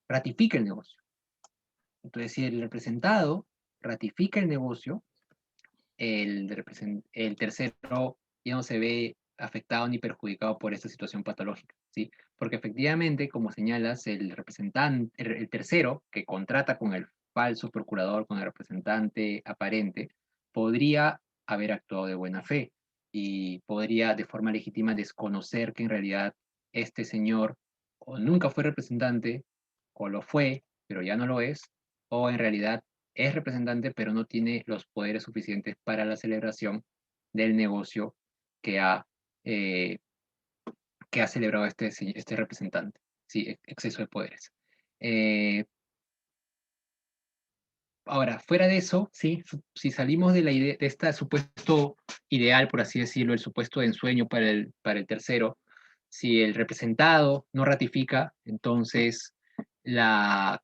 ratifique el negocio. Entonces, si el representado ratifica el negocio, el tercero ya no se ve afectado ni perjudicado por esta situación patológica, ¿sí? Porque efectivamente, como señalas, el representante, el tercero que contrata con el falso procurador, con el representante aparente, podría haber actuado de buena fe y podría de forma legítima desconocer que en realidad este señor o nunca fue representante, o lo fue, pero ya no lo es, o en realidad es representante, pero no tiene los poderes suficientes para la celebración del negocio que ha, eh, que ha celebrado este representante. Sí, exceso de poderes. Eh, Ahora, fuera de eso, sí, si salimos de la idea, de este supuesto ideal, por así decirlo, el supuesto de ensueño para el tercero, si el representado no ratifica, entonces lo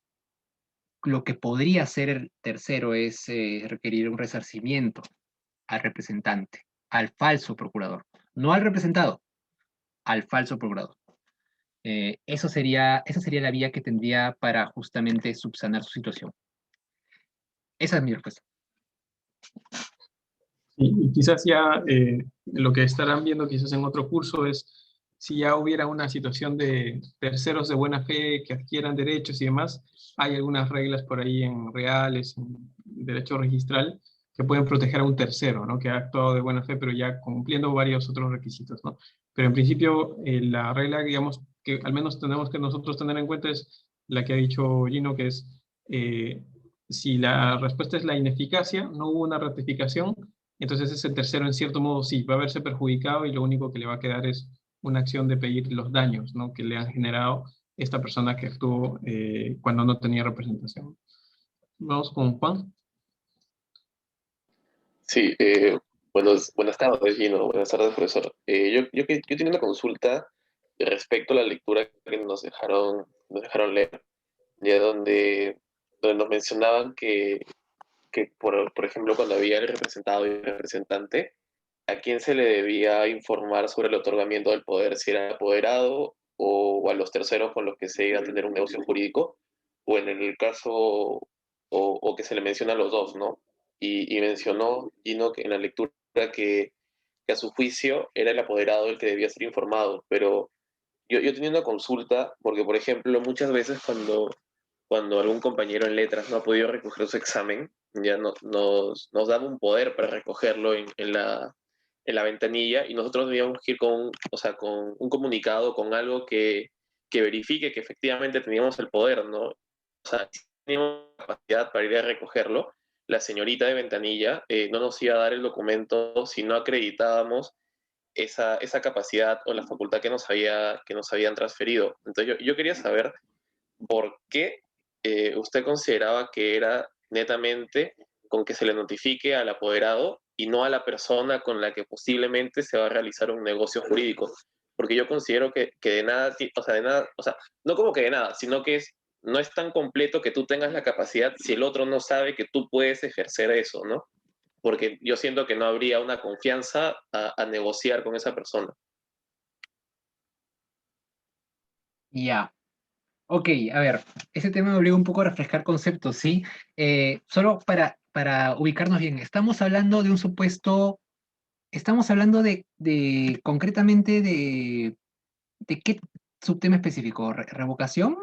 que podría hacer el tercero es requerir un resarcimiento al representante, al falso procurador, no al representado, al falso procurador. Esa sería la vía que tendría para justamente subsanar su situación. Esa es mi respuesta. Y quizás ya lo que estarán viendo quizás en otro curso es si ya hubiera una situación de terceros de buena fe que adquieran derechos y demás, hay algunas reglas por ahí en reales, en derecho registral, que pueden proteger a un tercero, ¿no? Que ha actuado de buena fe, pero ya cumpliendo varios otros requisitos, ¿no? Pero en principio, la regla, digamos, que al menos tenemos que nosotros tener en cuenta es la que ha dicho Gino, que es eh, si la respuesta es la ineficacia, no hubo una ratificación, entonces ese tercero, en cierto modo, sí, va a verse perjudicado y lo único que le va a quedar es una acción de pedir los daños, ¿no? Que le han generado esta persona que actuó cuando no tenía representación. Vamos con Juan. Sí, buenas tardes, Gino. Buenas tardes, profesor. Yo tenía una consulta respecto a la lectura que nos dejaron leer, ya donde nos mencionaban que por ejemplo, cuando había el representado y el representante, ¿a quién se le debía informar sobre el otorgamiento del poder? ¿Si era el apoderado o a los terceros con los que se iba a tener un negocio jurídico? O en el caso, o que se le menciona a los dos, ¿no? Y mencionó Gino que en la lectura que a su juicio era el apoderado el que debía ser informado, pero yo tenía una consulta, porque por ejemplo, muchas veces cuando algún compañero en letras no ha podido recoger su examen, ya nos daba un poder para recogerlo en la ventanilla y nosotros debíamos ir o sea, con un comunicado, con algo que verifique que efectivamente teníamos el poder, ¿no? O sea, si teníamos capacidad para ir a recogerlo, la señorita de ventanilla no nos iba a dar el documento si no acreditábamos esa capacidad o la facultad que nos habían transferido. Entonces yo quería saber por qué usted consideraba que era netamente con que se le notifique al apoderado y no a la persona con la que posiblemente se va a realizar un negocio jurídico. Porque yo considero que de nada, o sea, no como que de nada, sino que no es tan completo que tú tengas la capacidad si el otro no sabe que tú puedes ejercer eso, ¿no? Porque yo siento que no habría una confianza a negociar con esa persona. Ya. Ok, a ver, ese tema me obliga un poco a refrescar conceptos, ¿sí? Solo para ubicarnos bien, estamos hablando de un supuesto, estamos hablando concretamente de qué subtema específico, ¿revocación?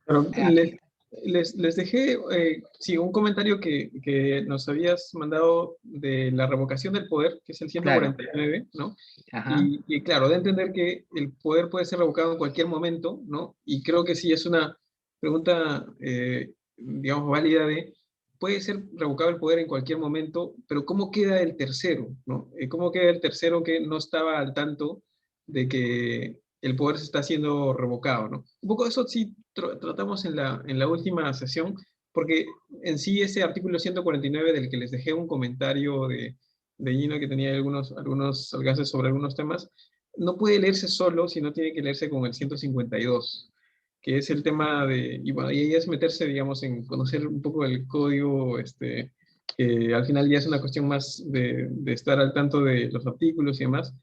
Pero Aquí. les dejé, sí, un comentario que nos habías mandado de la revocación del poder, que es el Claro, 149, ¿no? ajá, Y claro, de entender que el poder puede ser revocado en cualquier momento, ¿no? Y creo que sí es una pregunta, digamos, válida de, puede ser revocado el poder en cualquier momento, pero ¿cómo queda el tercero, ¿no? ¿Cómo queda el tercero que no estaba al tanto de que el poder se está siendo revocado, ¿no? Un poco eso sí tratamos en la última sesión, porque en sí ese artículo 149 del que les dejé un comentario de Gino que tenía algunos alcances sobre algunos temas, no puede leerse solo, sino tiene que leerse con el 152, que es el tema de, y bueno, y ahí es meterse, digamos, en conocer un poco el código, que al final ya es una cuestión más de estar al tanto de los artículos y demás,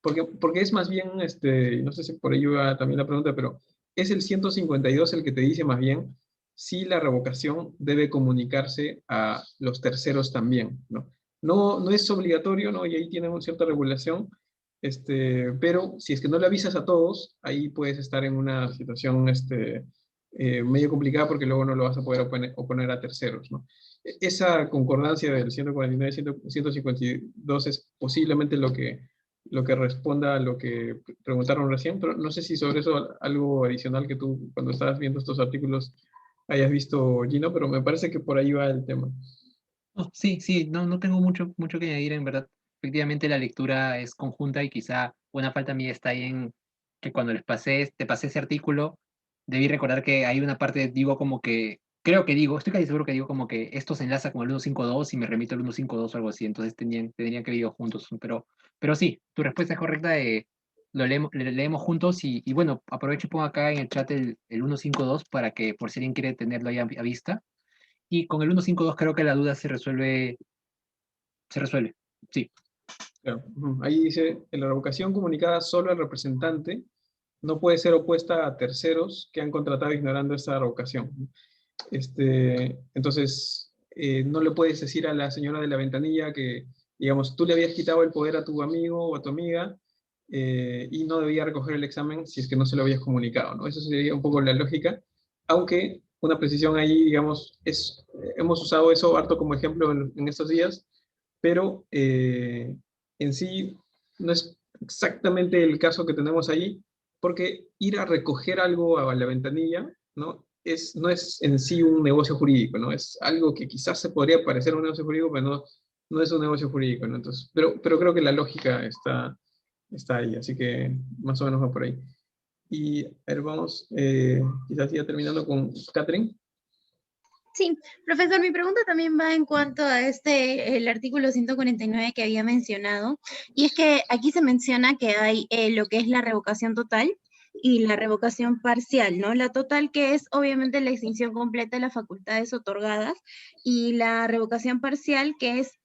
porque es más bien, no sé si por ello va también la pregunta, pero es el 152 el que te dice más bien si la revocación debe comunicarse a los terceros también, ¿no? No es obligatorio, ¿no? Y ahí tiene una cierta regulación, pero si es que no le avisas a todos, ahí puedes estar en una situación, medio complicada porque luego no lo vas a poder oponer a terceros, ¿no? Esa concordancia del 149 y 152 es posiblemente lo que responda a lo que preguntaron recién, pero no sé si sobre eso algo adicional que tú cuando estabas viendo estos artículos hayas visto, Gino, pero me parece que por ahí va el tema. no, sí, sí, no tengo mucho que añadir, en verdad. Efectivamente, la lectura es conjunta y quizá una falta mía está ahí en que cuando te pasé ese artículo, debí recordar que hay una parte, digo como que, creo que digo, estoy casi seguro que digo como que esto se enlaza con el 152 y me remito al 152 o algo así, entonces tendrían que ir juntos, pero sí, tu respuesta es correcta, leemos juntos y bueno, aprovecho y pongo acá en el chat el 152 para que por si alguien quiere tenerlo ahí a vista. Y con el 152 creo que la duda se resuelve. Sí, Claro. Ujú. Ahí dice, en la revocación comunicada solo al representante no puede ser opuesta a terceros que han contratado ignorando esta revocación. Entonces, no le puedes decir a la señora de la ventanilla que, digamos, tú le habías quitado el poder a tu amigo o a tu amiga y no debía recoger el examen si es que no se lo habías comunicado, ¿no? Eso sería un poco la lógica, aunque una precisión ahí, digamos, hemos usado eso harto como ejemplo en estos días, pero en sí no es exactamente el caso que tenemos ahí, porque ir a recoger algo a la ventanilla, ¿no? No es en sí un negocio jurídico, ¿no? Es algo que quizás se podría parecer un negocio jurídico, pero no es un negocio jurídico, ¿no? Entonces, pero creo que la lógica está ahí, así que más o menos va por ahí. Y a ver, vamos, quizás ya terminando con Catherine. Sí, profesor, mi pregunta también va en cuanto a el artículo 149 que había mencionado, y es que aquí se menciona que hay lo que es la revocación total y la revocación parcial, ¿no? La total que es obviamente la extinción completa de las facultades otorgadas y la revocación parcial que es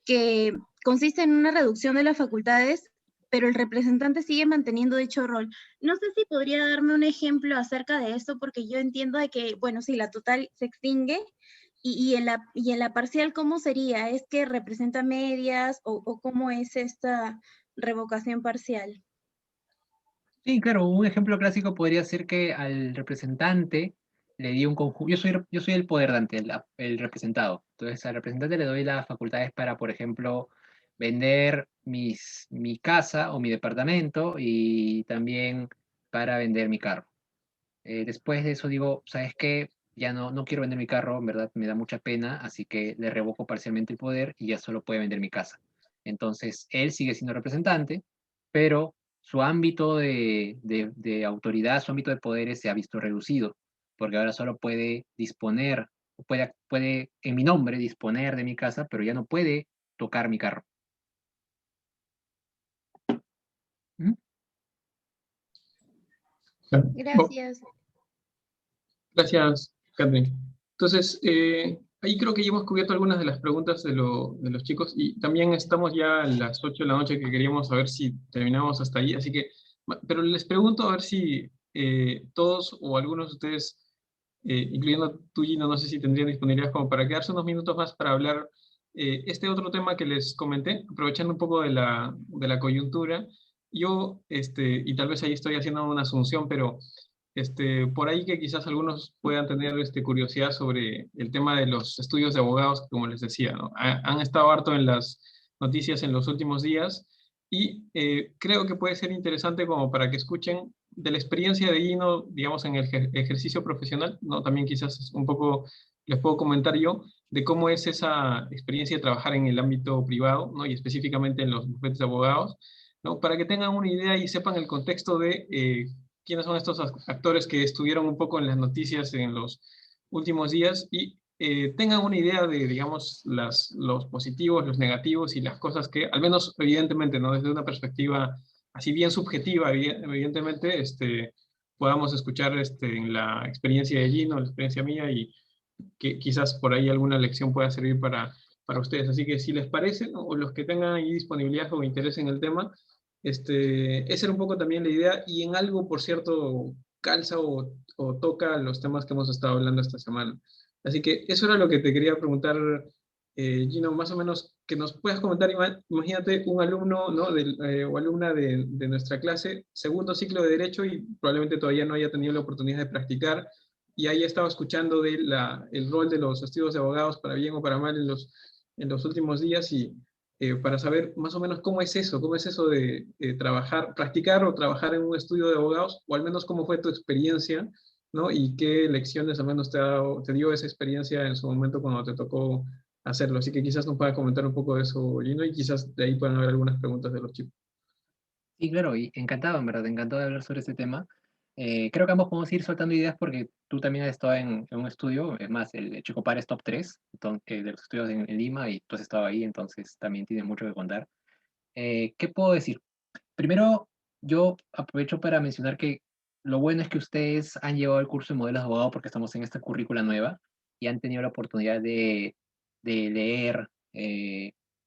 que consiste en una reducción de las facultades, pero el representante sigue manteniendo dicho rol. No sé si podría darme un ejemplo acerca de eso, porque yo entiendo de que, bueno, sí, la total se extingue y en la parcial, ¿cómo sería? ¿Es que representa medias o cómo es esta revocación parcial? Sí, claro, un ejemplo clásico podría ser que al representante le di un conjunto, yo soy el poderante, el representado. Entonces al representante le doy las facultades para, por ejemplo, vender mi casa o mi departamento y también para vender mi carro. Después de eso digo, ¿sabes qué? Ya no quiero vender mi carro, en verdad me da mucha pena, así que le revoco parcialmente el poder y ya solo puede vender mi casa. Entonces, él sigue siendo representante, pero su ámbito de autoridad, su ámbito de poderes se ha visto reducido, porque ahora solo puede disponer, puede en mi nombre disponer de mi casa, pero ya no puede tocar mi carro. ¿Mm? Claro. Gracias. Gracias, Catherine. Entonces, ahí creo que ya hemos cubierto algunas de las preguntas de los chicos y también estamos ya a las 8 de la noche que queríamos saber si terminamos hasta ahí, así que, pero les pregunto a ver si todos o algunos de ustedes, incluyendo tú, Gino, no sé si tendrían disponibilidad como para quedarse unos minutos más para hablar este otro tema que les comenté, aprovechando un poco de la coyuntura. Yo, y tal vez ahí estoy haciendo una asunción, pero por ahí que quizás algunos puedan tener curiosidad sobre el tema de los estudios de abogados, como les decía, ¿no? Han estado harto en las noticias en los últimos días y creo que puede ser interesante como para que escuchen de la experiencia de Gino, digamos, en el ejercicio profesional, ¿no? También quizás un poco les puedo comentar yo de cómo es esa experiencia de trabajar en el ámbito privado, ¿no? Y específicamente en los bufetes de abogados, ¿no? Para que tengan una idea y sepan el contexto de quiénes son estos actores que estuvieron un poco en las noticias en los últimos días y tengan una idea de, digamos, los positivos, los negativos y las cosas que, al menos evidentemente, ¿no? Desde una perspectiva así bien subjetiva, evidentemente, podamos escuchar en la experiencia de Gino, la experiencia mía y que quizás por ahí alguna lección pueda servir para ustedes. Así que si les parece, ¿no? O los que tengan ahí disponibilidad o interés en el tema, esa era un poco también la idea y en algo, por cierto, calza o toca los temas que hemos estado hablando esta semana. Así que eso era lo que te quería preguntar, Gino, más o menos que nos puedas comentar. Imagínate un alumno, ¿no? O alumna de nuestra clase, segundo ciclo de Derecho y probablemente todavía no haya tenido la oportunidad de practicar y ahí estaba escuchando el rol de los estudios de abogados para bien o para mal en los últimos días y para saber más o menos cómo es eso de trabajar, practicar o trabajar en un estudio de abogados, o al menos cómo fue tu experiencia, ¿no? Y qué lecciones al menos te dio esa experiencia en su momento cuando te tocó hacerlo. Así que quizás nos pueda comentar un poco de eso, Gino, y quizás de ahí puedan haber algunas preguntas de los chicos. Sí, claro, y encantado, en verdad, encantado de hablar sobre este tema. Creo que ambos podemos ir soltando ideas porque tú también has estado en un estudio, es más, el Checopar es top 3 de los estudios en Lima y tú has estado ahí, entonces también tienes mucho que contar. ¿Qué puedo decir? Primero, yo aprovecho para mencionar que lo bueno es que ustedes han llevado el curso de modelos de abogado porque estamos en esta currícula nueva y han tenido la oportunidad de leer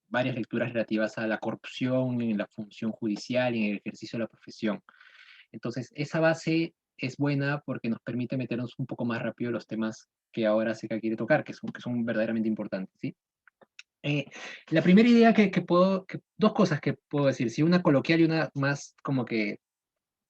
varias lecturas relativas a la corrupción en la función judicial y en el ejercicio de la profesión. Entonces, esa base es buena porque nos permite meternos un poco más rápido en los temas que ahora SECA quiere tocar, que son verdaderamente importantes, ¿sí? La primera idea dos cosas que puedo decir, sí, una coloquial y una más como que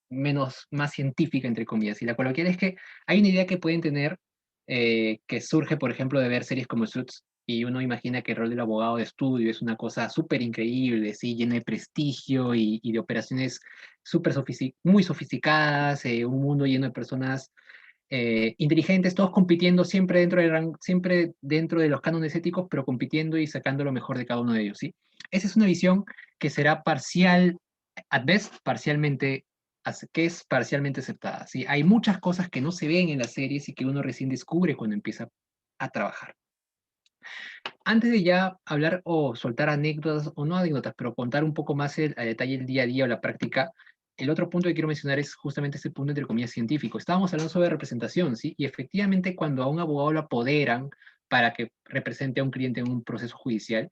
más científica, entre comillas. Y la coloquial es que hay una idea que pueden tener que surge, por ejemplo, de ver series como Suits, y uno imagina que el rol del abogado de estudio es una cosa súper increíble, ¿sí? Llena de prestigio y de operaciones muy sofisticadas, un mundo lleno de personas inteligentes, todos compitiendo siempre dentro de los cánones éticos, pero compitiendo y sacando lo mejor de cada uno de ellos, ¿sí? Esa es una visión que será parcial, at best, que es parcialmente aceptada, ¿sí? Hay muchas cosas que no se ven en las series y que uno recién descubre cuando empieza a trabajar. Antes de ya hablar o soltar anécdotas, o no anécdotas, pero contar un poco más a detalle el día a día o la práctica, el otro punto que quiero mencionar es justamente ese punto entre comillas científico. Estábamos hablando sobre representación, ¿sí? Y efectivamente cuando a un abogado lo apoderan para que represente a un cliente en un proceso judicial,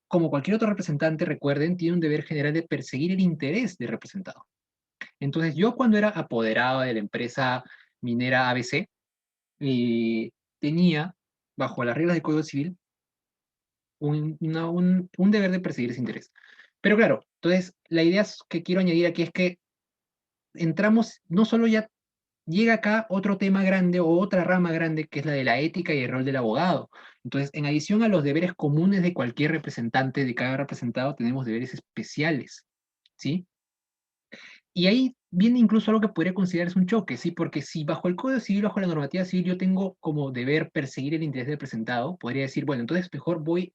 como cualquier otro representante, recuerden, tiene un deber general de perseguir el interés del representado. Entonces yo cuando era apoderado de la empresa minera ABC, tenía bajo las reglas del Código Civil, un deber de perseguir ese interés. Pero claro, entonces la idea que quiero añadir aquí es que entramos, no solo ya llega acá otro tema grande o otra rama grande, que es la de la ética y el rol del abogado. Entonces, en adición a los deberes comunes de cualquier representante, de cada representado, tenemos deberes especiales, ¿sí? Y ahí viene incluso algo que podría considerarse un choque, ¿sí? Porque si bajo el Código Civil, bajo la normativa civil, yo tengo como deber perseguir el interés del representado, podría decir, bueno, entonces mejor voy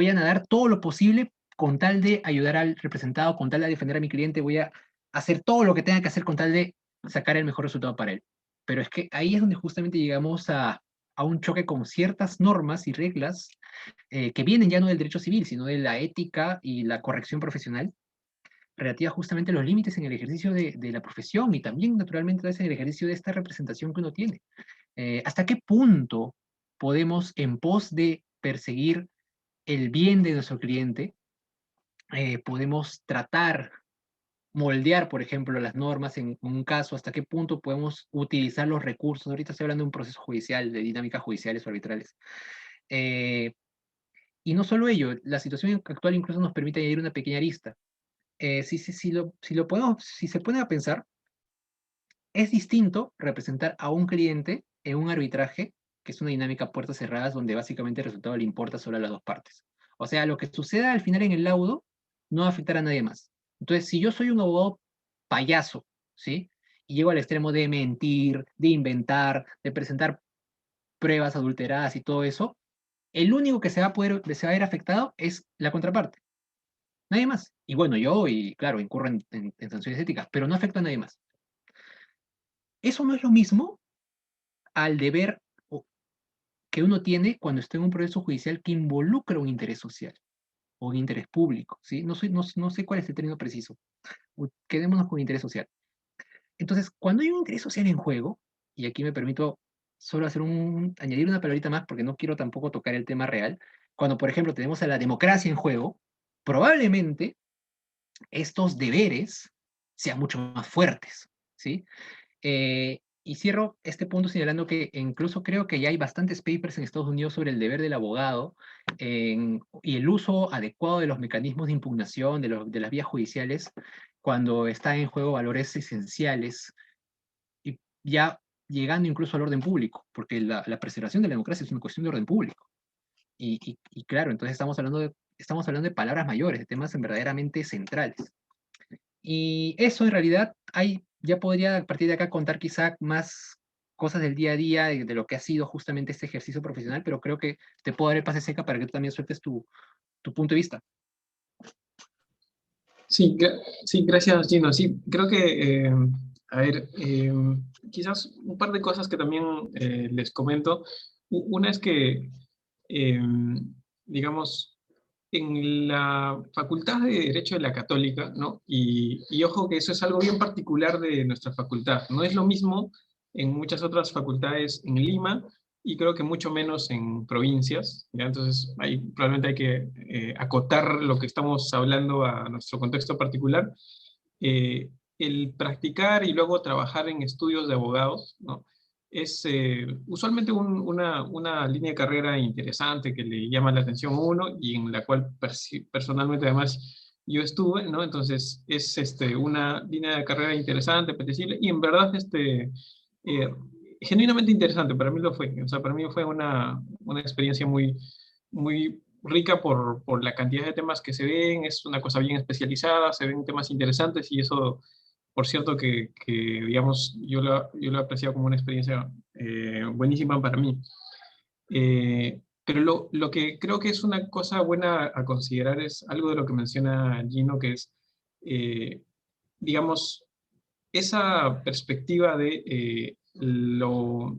a nadar todo lo posible con tal de ayudar al representado, con tal de defender a mi cliente, voy a hacer todo lo que tenga que hacer con tal de sacar el mejor resultado para él. Pero es que ahí es donde justamente llegamos a un choque con ciertas normas y reglas que vienen ya no del derecho civil, sino de la ética y la corrección profesional, relativa justamente a los límites en el ejercicio de la profesión y también, naturalmente, en el ejercicio de esta representación que uno tiene. ¿Hasta qué punto podemos, en pos de perseguir el bien de nuestro cliente, podemos tratar, moldear, por ejemplo, las normas en un caso, hasta qué punto podemos utilizar los recursos? Ahorita estoy hablando de un proceso judicial, de dinámicas judiciales o arbitrales. Y no solo ello, la situación actual incluso nos permite añadir una pequeña arista. Si se pone a pensar, es distinto representar a un cliente en un arbitraje, que es una dinámica a puertas cerradas, donde básicamente el resultado le importa solo a las dos partes. O sea, lo que suceda al final en el laudo no va a afectar a nadie más. Entonces, si yo soy un abogado payaso, ¿sí? Y llego al extremo de mentir, de inventar, de presentar pruebas adulteradas y todo eso, el único que se va a ver afectado es la contraparte. Nadie más. Y bueno, yo, y claro, incurro en sanciones éticas, pero no afecta a nadie más. Eso no es lo mismo al deber que uno tiene cuando está en un proceso judicial que involucra un interés social o un interés público, ¿sí? No sé cuál es el término preciso. Quedémonos con interés social. Entonces, cuando hay un interés social en juego, y aquí me permito solo añadir una palabrita más porque no quiero tampoco tocar el tema real, cuando, por ejemplo, tenemos a la democracia en juego, probablemente estos deberes sean mucho más fuertes, ¿sí? Y cierro este punto señalando que incluso creo que ya hay bastantes papers en Estados Unidos sobre el deber del abogado y el uso adecuado de los mecanismos de impugnación de las vías judiciales cuando están en juego valores esenciales y ya llegando incluso al orden público, porque la preservación de la democracia es una cuestión de orden público. Y claro, entonces estamos hablando de palabras mayores, de temas verdaderamente centrales. Y eso en realidad ya podría a partir de acá contar quizá más cosas del día a día, de lo que ha sido justamente este ejercicio profesional, pero creo que te puedo dar el pase seca para que tú también sueltes tu punto de vista. Sí, sí, gracias, Gino. Sí, creo que, a ver, quizás un par de cosas que también les comento. Una es que, digamos, en la Facultad de Derecho de la Católica, ¿no? Y ojo que eso es algo bien particular de nuestra facultad. No es lo mismo en muchas otras facultades en Lima y creo que mucho menos en provincias, ¿ya? Entonces ahí probablemente hay que acotar lo que estamos hablando a nuestro contexto particular. El practicar y luego trabajar en estudios de abogados, ¿no? Es usualmente una línea de carrera interesante que le llama la atención a uno y en la cual personalmente además yo estuve, ¿no? Entonces es una línea de carrera interesante, apetecible y en verdad genuinamente interesante, para mí lo fue. O sea, para mí fue una experiencia muy, muy rica por la cantidad de temas que se ven, es una cosa bien especializada, se ven temas interesantes y eso, por cierto, digamos, yo lo he apreciado como una experiencia buenísima para mí. Pero lo que creo que es una cosa buena a considerar es algo de lo que menciona Gino, que es, digamos, esa perspectiva de lo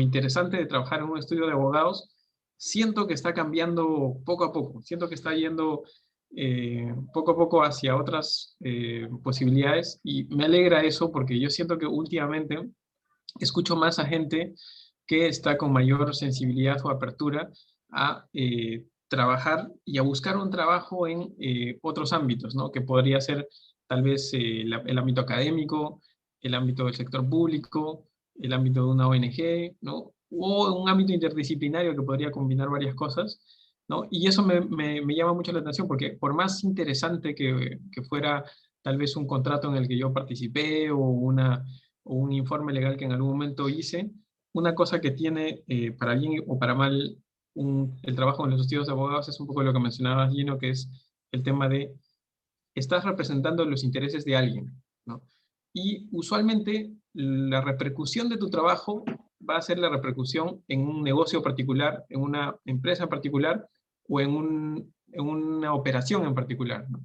interesante de trabajar en un estudio de abogados, siento que está cambiando poco a poco, siento que está yendo poco a poco hacia otras posibilidades y me alegra eso porque yo siento que últimamente escucho más a gente que está con mayor sensibilidad o apertura a trabajar y a buscar un trabajo en otros ámbitos, ¿no? Que podría ser tal vez el ámbito académico, el ámbito del sector público, el ámbito de una ONG, ¿no? o un ámbito interdisciplinario que podría combinar varias cosas, ¿no? Y eso me llama mucho la atención, porque por más interesante que fuera tal vez un contrato en el que yo participé o un informe legal que en algún momento hice, una cosa que tiene, para bien o para mal, el trabajo en los estudios de abogados es un poco lo que mencionabas, Gino, que es el tema de estás representando los intereses de alguien, ¿no? Y usualmente la repercusión de tu trabajo va a ser la repercusión en un negocio particular, en una empresa particular o en una operación en particular, ¿no?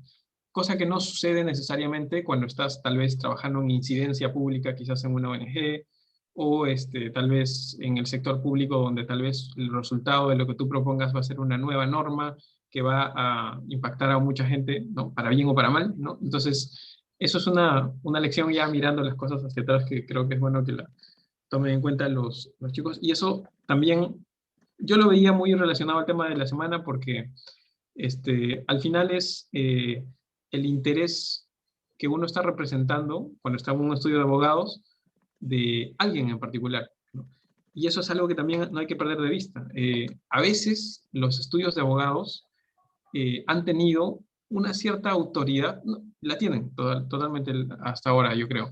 Cosa que no sucede necesariamente cuando estás tal vez trabajando en incidencia pública, quizás en una ONG, o tal vez en el sector público donde tal vez el resultado de lo que tú propongas va a ser una nueva norma que va a impactar a mucha gente, ¿no? Para bien o para mal, ¿no? Entonces, eso es una lección ya mirando las cosas hacia atrás que creo que es bueno que la tomen en cuenta los chicos. Y eso también, yo lo veía muy relacionado al tema de la semana porque al final es el interés que uno está representando cuando está en un estudio de abogados de alguien en particular, ¿no? Y eso es algo que también no hay que perder de vista. A veces los estudios de abogados han tenido una cierta autoridad, no, la tienen totalmente hasta ahora, yo creo.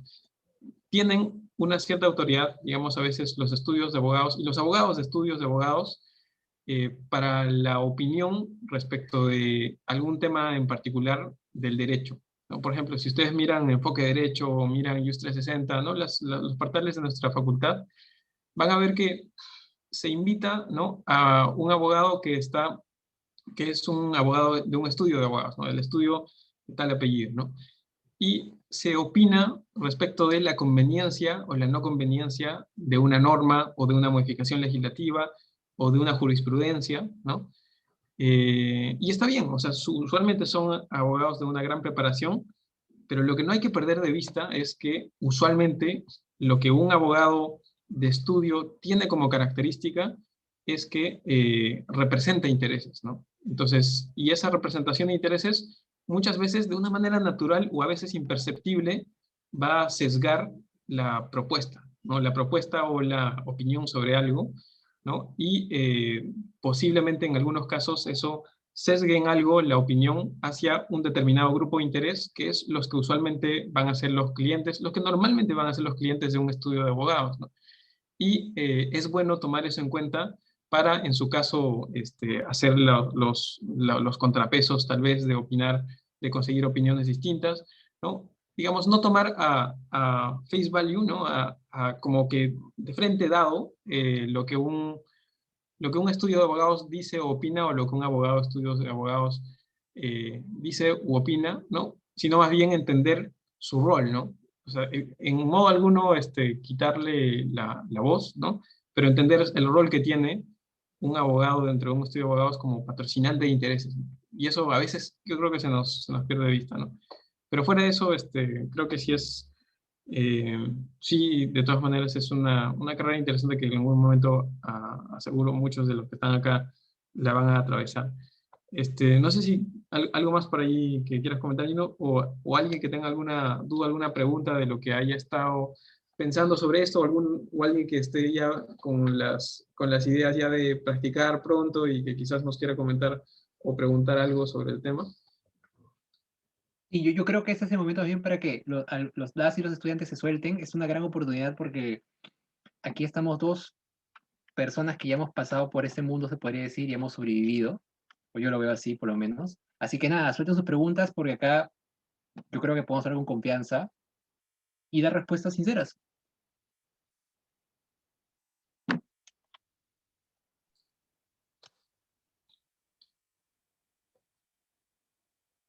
Tienen una cierta autoridad, digamos, a veces los estudios de abogados y los abogados de estudios de abogados para la opinión respecto de algún tema en particular del derecho, ¿no? Por ejemplo, si ustedes miran Enfoque Derecho o miran IUS 360, ¿no? Los portales de nuestra facultad, van a ver que se invita, ¿no? A un abogado que es un abogado de un estudio de abogados, ¿no? El estudio de tal apellido, ¿no? Y se opina respecto de la conveniencia o la no conveniencia de una norma o de una modificación legislativa o de una jurisprudencia, ¿no? Y está bien, o sea, usualmente son abogados de una gran preparación, pero lo que no hay que perder de vista es que usualmente lo que un abogado de estudio tiene como característica es que representa intereses, ¿no? Entonces, y esa representación de intereses muchas veces de una manera natural o a veces imperceptible va a sesgar la propuesta, ¿no? La propuesta o la opinión sobre algo, ¿no? Y posiblemente en algunos casos eso sesgue en algo la opinión hacia un determinado grupo de interés, que es los que usualmente van a ser los clientes, los que normalmente van a ser los clientes de un estudio de abogados, ¿no? Y es bueno tomar eso en cuenta para, en su caso, hacer los contrapesos, tal vez, de opinar, de conseguir opiniones distintas, ¿no? Digamos, no tomar a face value, ¿no? Como que de frente dado lo que un estudio de abogados dice o opina, o lo que un abogado de estudios de abogados dice u opina, ¿no? Sino más bien entender su rol, ¿no? O sea, en modo alguno quitarle la voz, ¿no? Pero entender el rol que tiene un abogado dentro de un estudio de abogados como patrocinante de intereses, ¿no? Y eso a veces yo creo que se nos pierde de vista, ¿no? Pero fuera de eso, creo que sí es, sí, de todas maneras es una carrera interesante que en algún momento aseguro muchos de los que están acá la van a atravesar. No sé si algo más por ahí que quieras comentar, Gino, o alguien que tenga alguna duda, alguna pregunta de lo que haya estado pensando sobre esto, o alguien que esté ya con las ideas ya de practicar pronto y que quizás nos quiera comentar o preguntar algo sobre el tema. Y yo creo que este es el momento bien para que las y los estudiantes se suelten. Es una gran oportunidad porque aquí estamos dos personas que ya hemos pasado por este mundo, se podría decir, y hemos sobrevivido. O yo lo veo así, por lo menos. Así que nada, suelten sus preguntas porque acá yo creo que podemos hablar con confianza y dar respuestas sinceras.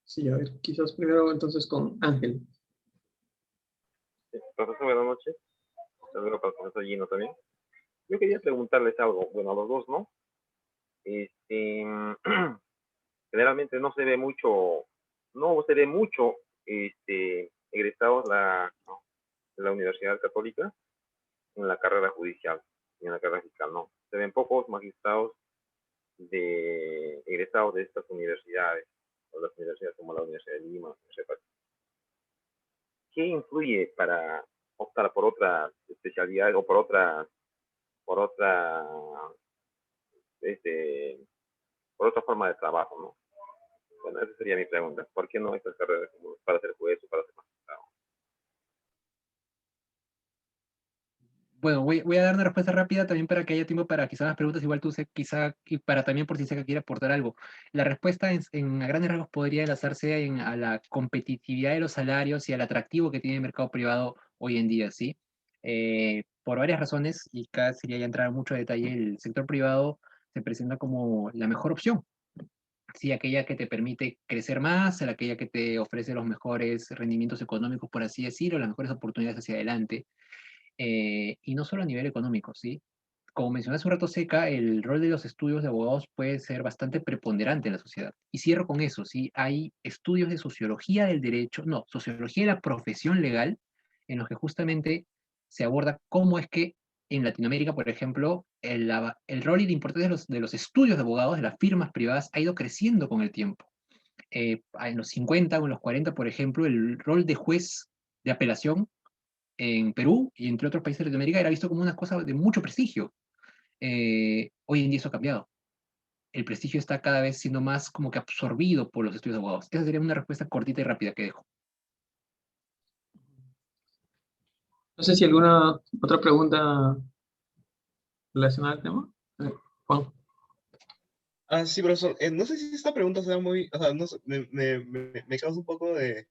Sí, a ver, quizás primero entonces con Ángel. Profesor, buenas noches. Saludos para el profesor Gino también. Yo quería preguntarles algo, bueno, a los dos, ¿no? Generalmente no se ve mucho egresados de la Universidad Católica en la carrera judicial y en la carrera fiscal, no. Se ven pocos magistrados egresados de estas universidades, o las universidades como la Universidad de Lima, ¿qué influye para optar por otras especialidades o por otras por otra, por otra forma de trabajo, ¿no? Bueno, esa sería mi pregunta. ¿Por qué no estas carreras como para ser juez o para ser magistrado? Bueno, voy a dar una respuesta rápida también para que haya tiempo para quizás las preguntas, igual tú quizá, y para también por si Seca quiere aportar algo. La respuesta a grandes rasgos podría enlazarse a la competitividad de los salarios y al atractivo que tiene el mercado privado hoy en día, ¿sí? Por varias razones, y acá sería ya entrar mucho a detalle, el sector privado se presenta como la mejor opción, ¿sí? Aquella que te permite crecer más, aquella que te ofrece los mejores rendimientos económicos, por así decirlo, las mejores oportunidades hacia adelante. Y no solo a nivel económico, ¿sí? Como mencioné hace un rato, Seca, el rol de los estudios de abogados puede ser bastante preponderante en la sociedad. Y cierro con eso, ¿sí? Hay estudios de sociología del derecho, no, sociología de la profesión legal, en los que justamente se aborda cómo es que en Latinoamérica, por ejemplo, el rol y la importancia de los estudios de abogados, de las firmas privadas, ha ido creciendo con el tiempo. En los 50 o en los 40, por ejemplo, el rol de juez de apelación en Perú y entre otros países de Latinoamérica era visto como una cosa de mucho prestigio. Hoy en día eso ha cambiado. El prestigio está cada vez siendo más como que absorbido por los estudios de abogados. Esa sería una respuesta cortita y rápida que dejo. No sé si alguna otra pregunta relacionada al tema. Juan. Sí, profesor. No sé si esta pregunta sea muy, o sea, no sé, me causa un poco de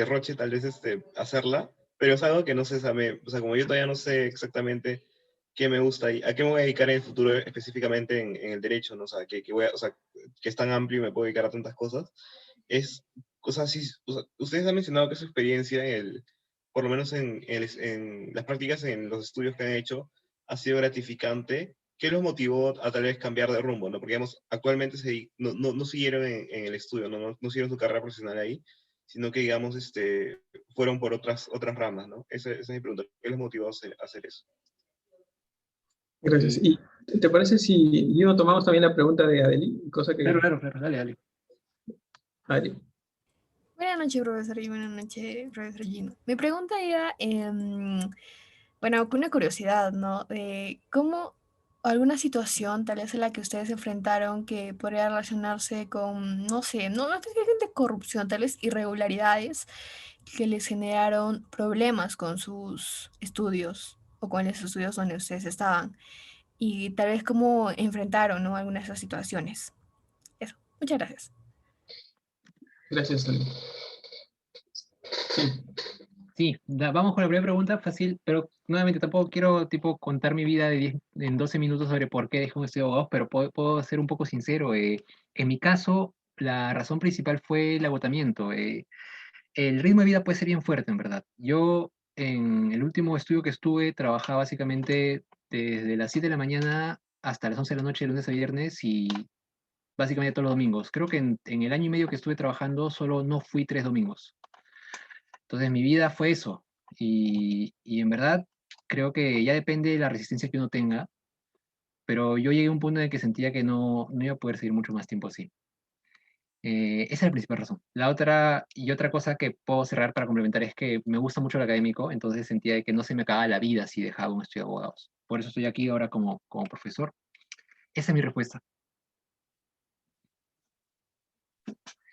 roche tal vez hacerla, pero es algo que no sé, o sea, como yo todavía no sé exactamente qué me gusta y a qué me voy a dedicar en el futuro específicamente en el derecho, ¿no? O sea, o sea, que es tan amplio y me puedo dedicar a tantas cosas. O sea, o sea, ustedes han mencionado que su experiencia, por lo menos en las prácticas, en los estudios que han hecho, ha sido gratificante. ¿Qué los motivó a tal vez cambiar de rumbo, no? Porque, digamos, actualmente no siguieron en el estudio, no siguieron su carrera profesional ahí, sino que, digamos, fueron por otras ramas, ¿no? Esa es mi pregunta. ¿Qué les motivó a hacer eso? Gracias. ¿Y te parece si yo tomamos también la pregunta de Adeli? Cosa que... Claro, dale. Adeli. Buenas noches, profesor, y buenas noches, profesor Gino. Mi pregunta era, bueno, con una curiosidad, ¿no? ¿Cómo alguna situación, tal vez en la que ustedes se enfrentaron, que podría relacionarse con, no sé, no específicamente corrupción, tal vez irregularidades que les generaron problemas con sus estudios o con los estudios donde ustedes estaban? Y tal vez cómo enfrentaron, ¿no?, algunas de esas situaciones. Eso. Muchas gracias. Gracias, Adeli. Sí. Sí, vamos con la primera pregunta, fácil, pero nuevamente tampoco quiero contar mi vida en 12 minutos sobre por qué dejé un estudio de abogados, pero puedo ser un poco sincero. En mi caso, la razón principal fue el agotamiento. El ritmo de vida puede ser bien fuerte, en verdad. Yo, en el último estudio que estuve, trabajaba básicamente desde las 7 de la mañana hasta las 11 de la noche, de lunes a viernes, y básicamente todos los domingos. Creo que en el año y medio que estuve trabajando, solo no fui 3 domingos. Entonces mi vida fue eso. Y en verdad creo que ya depende de la resistencia que uno tenga, pero yo llegué a un punto en el que sentía que no iba a poder seguir mucho más tiempo así. Esa es la principal razón. Otra cosa que puedo cerrar para complementar es que me gusta mucho lo académico, entonces sentía que no se me acababa la vida si dejaba un estudio de abogados. Por eso estoy aquí ahora como profesor. Esa es mi respuesta.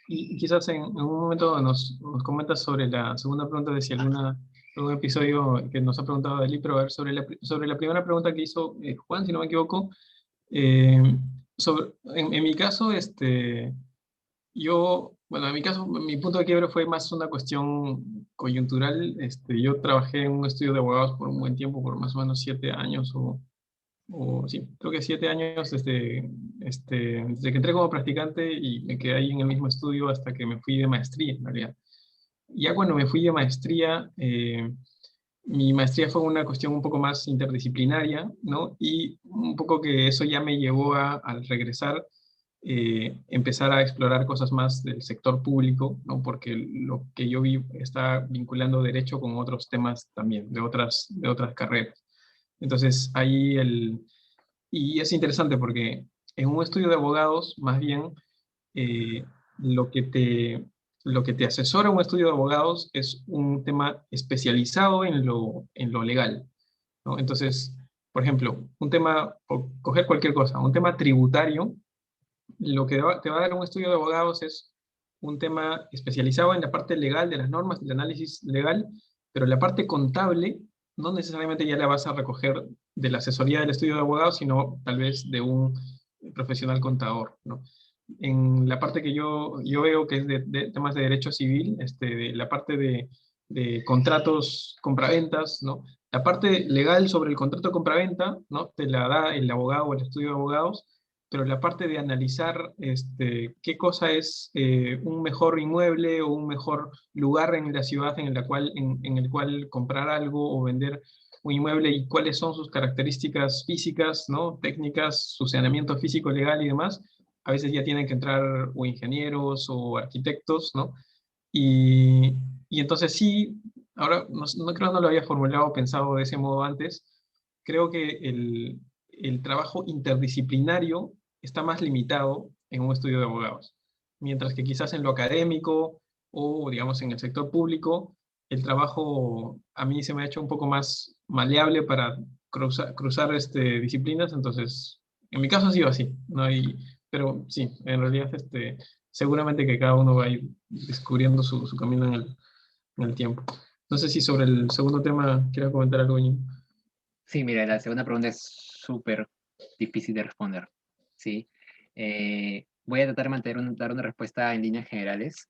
Y quizás en un momento nos comentas sobre la segunda pregunta, de si algún episodio que nos ha preguntado Adeli, pero a ver, sobre la primera pregunta que hizo Juan, si no me equivoco, en mi caso, bueno, en mi caso, mi punto de quiebre fue más una cuestión coyuntural. Yo trabajé en un estudio de abogados por un buen tiempo, por más o menos 7 años, o sí, creo que 7 años desde que entré como practicante, y me quedé ahí en el mismo estudio hasta que me fui de maestría, en realidad. Ya cuando me fui de maestría, mi maestría fue una cuestión un poco más interdisciplinaria, ¿no? Y un poco que eso ya me llevó al regresar, empezar a explorar cosas más del sector público, ¿no? Porque lo que yo vi está vinculando derecho con otros temas también, de otras carreras. Entonces, y es interesante porque en un estudio de abogados, más bien, eh, lo que te asesora un estudio de abogados es un tema especializado en lo legal, ¿no? Entonces, por ejemplo, un tema, o coger cualquier cosa, un tema tributario, lo que te va a dar un estudio de abogados es un tema especializado en la parte legal de las normas, del análisis legal, pero la parte contable no necesariamente ya la vas a recoger de la asesoría del estudio de abogados, sino tal vez de un profesional contador, ¿no? En la parte que yo veo que es de temas de derecho civil, de la parte de contratos compraventas, ¿no? La parte legal sobre el contrato de compraventa, ¿no? Te la da el abogado o el estudio de abogados, pero la parte de analizar qué cosa es un mejor inmueble o un mejor lugar en la ciudad en el cual comprar algo o vender un inmueble y cuáles son sus características físicas, ¿no? Técnicas, su saneamiento físico, legal y demás, a veces ya tienen que entrar o ingenieros o arquitectos, ¿no? Y, y entonces sí, ahora no creo que no lo había formulado o pensado de ese modo antes, creo que el trabajo interdisciplinario está más limitado en un estudio de abogados, mientras que quizás en lo académico o digamos en el sector público, el trabajo a mí se me ha hecho un poco más maleable para cruzar disciplinas, entonces en mi caso ha sido así, ¿no? Pero sí, en realidad seguramente que cada uno va a ir descubriendo su camino en el tiempo. No sé si sobre el segundo tema quieres comentar algo, Ñi. Sí, mira, la segunda pregunta es súper difícil de responder, ¿sí? Voy a tratar de dar una respuesta en líneas generales.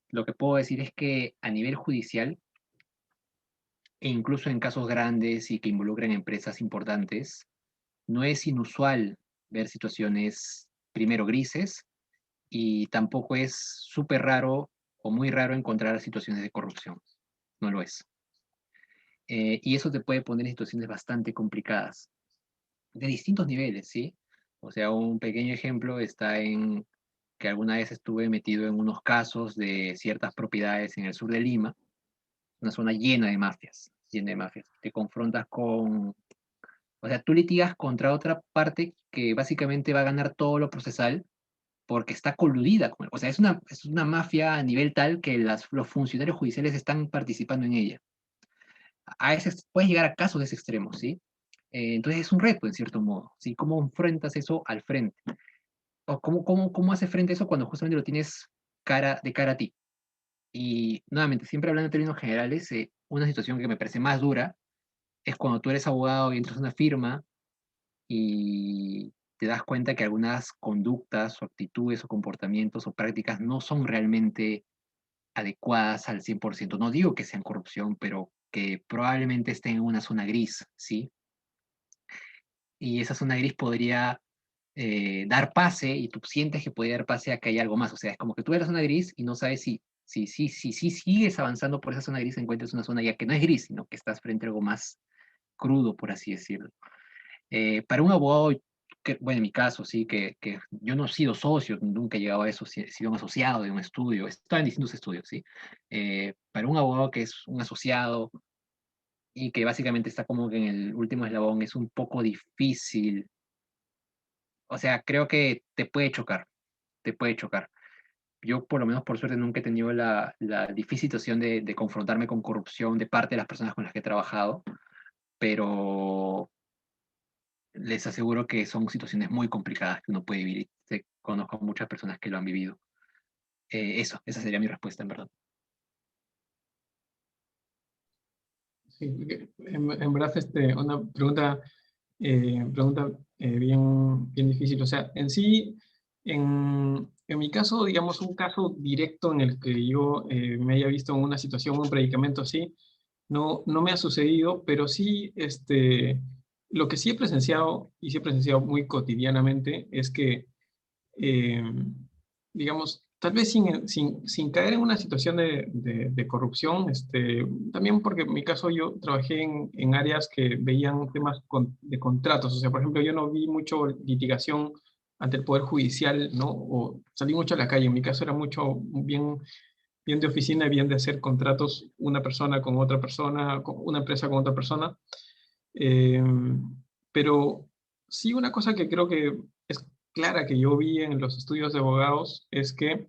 Lo que puedo decir es que a nivel judicial, e incluso en casos grandes y que involucren empresas importantes, no es inusual ver situaciones, primero, grises, y tampoco es súper raro o muy raro encontrar situaciones de corrupción. No lo es. Y eso te puede poner en situaciones bastante complicadas, de distintos niveles, ¿sí? O sea, un pequeño ejemplo está en que alguna vez estuve metido en unos casos de ciertas propiedades en el sur de Lima, una zona llena de mafias, llena de mafias. Te confrontas con, o sea, tú litigas contra otra parte que básicamente va a ganar todo lo procesal porque está coludida con él. O sea, es una mafia a nivel tal que los funcionarios judiciales están participando en ella. Puedes llegar a casos de ese extremo, ¿sí? Entonces es un reto, en cierto modo, ¿sí? ¿Cómo enfrentas eso al frente? ¿O cómo haces frente a eso cuando justamente lo tienes de cara a ti? Y nuevamente, siempre hablando en términos generales, una situación que me parece más dura es cuando tú eres abogado y entras a una firma y te das cuenta que algunas conductas o actitudes o comportamientos o prácticas no son realmente adecuadas al 100%. No digo que sean corrupción, pero que probablemente estén en una zona gris, ¿sí? Y esa zona gris podría dar pase, y tú sientes que podría dar pase a que hay algo más. O sea, es como que tú ves la zona gris y no sabes si sigues avanzando por esa zona gris, encuentras una zona ya que no es gris, sino que estás frente a algo más crudo, por así decirlo. Para un abogado, bueno, en mi caso, sí, que yo no he sido socio, nunca he llegado a eso, he sido un asociado de un estudio, he estado en distintos estudios, ¿sí? Para un abogado que es un asociado y que básicamente está como que en el último eslabón, es un poco difícil. O sea, creo que te puede chocar, te puede chocar. Yo, por lo menos por suerte, nunca he tenido la difícil situación de confrontarme con corrupción de parte de las personas con las que he trabajado, pero les aseguro que son situaciones muy complicadas que uno puede vivir. Conozco muchas personas que lo han vivido. Esa sería mi respuesta, en verdad. Sí, en verdad, una pregunta bien difícil. O sea, en sí, en mi caso, digamos, un caso directo en el que yo me haya visto en una situación, un predicamento así, no me ha sucedido, pero sí, lo que sí he presenciado, y sí he presenciado muy cotidianamente, es que, eh, digamos, tal vez sin caer en una situación de corrupción, también porque en mi caso yo trabajé en áreas que veían temas de contratos, o sea, por ejemplo, yo no vi mucho litigación ante el Poder Judicial, ¿no? O salí mucho a la calle, en mi caso era mucho bien de oficina y bien de hacer contratos una persona con otra persona, una empresa con otra persona. Eh, pero sí, una cosa que creo que es clara que yo vi en los estudios de abogados es que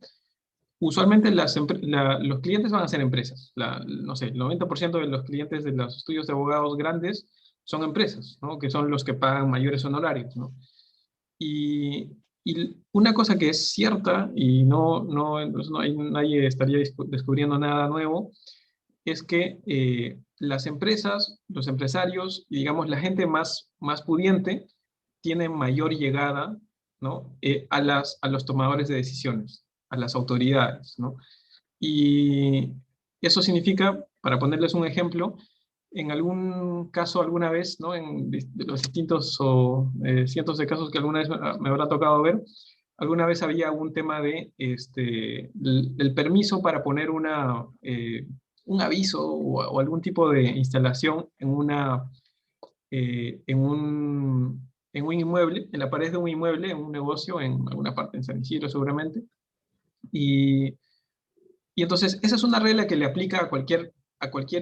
usualmente los clientes van a ser empresas. No sé, el 90% de los clientes de los estudios de abogados grandes son empresas, ¿no? Que son los que pagan mayores honorarios, ¿no? Y una cosa que es cierta, y nadie estaría descubriendo nada nuevo, es que las empresas, los empresarios, y digamos la gente más pudiente, tienen mayor llegada, ¿no? A los tomadores de decisiones, a las autoridades, ¿no? Y eso significa, para ponerles un ejemplo, en algún caso alguna vez, ¿no? De los distintos o cientos de casos que alguna vez me habrá tocado ver, alguna vez había un tema de el permiso para poner un aviso o algún tipo de instalación en un inmueble, en la pared de un inmueble, en un negocio, en alguna parte en San Isidro seguramente. Y entonces esa es una regla que le aplica a cualquier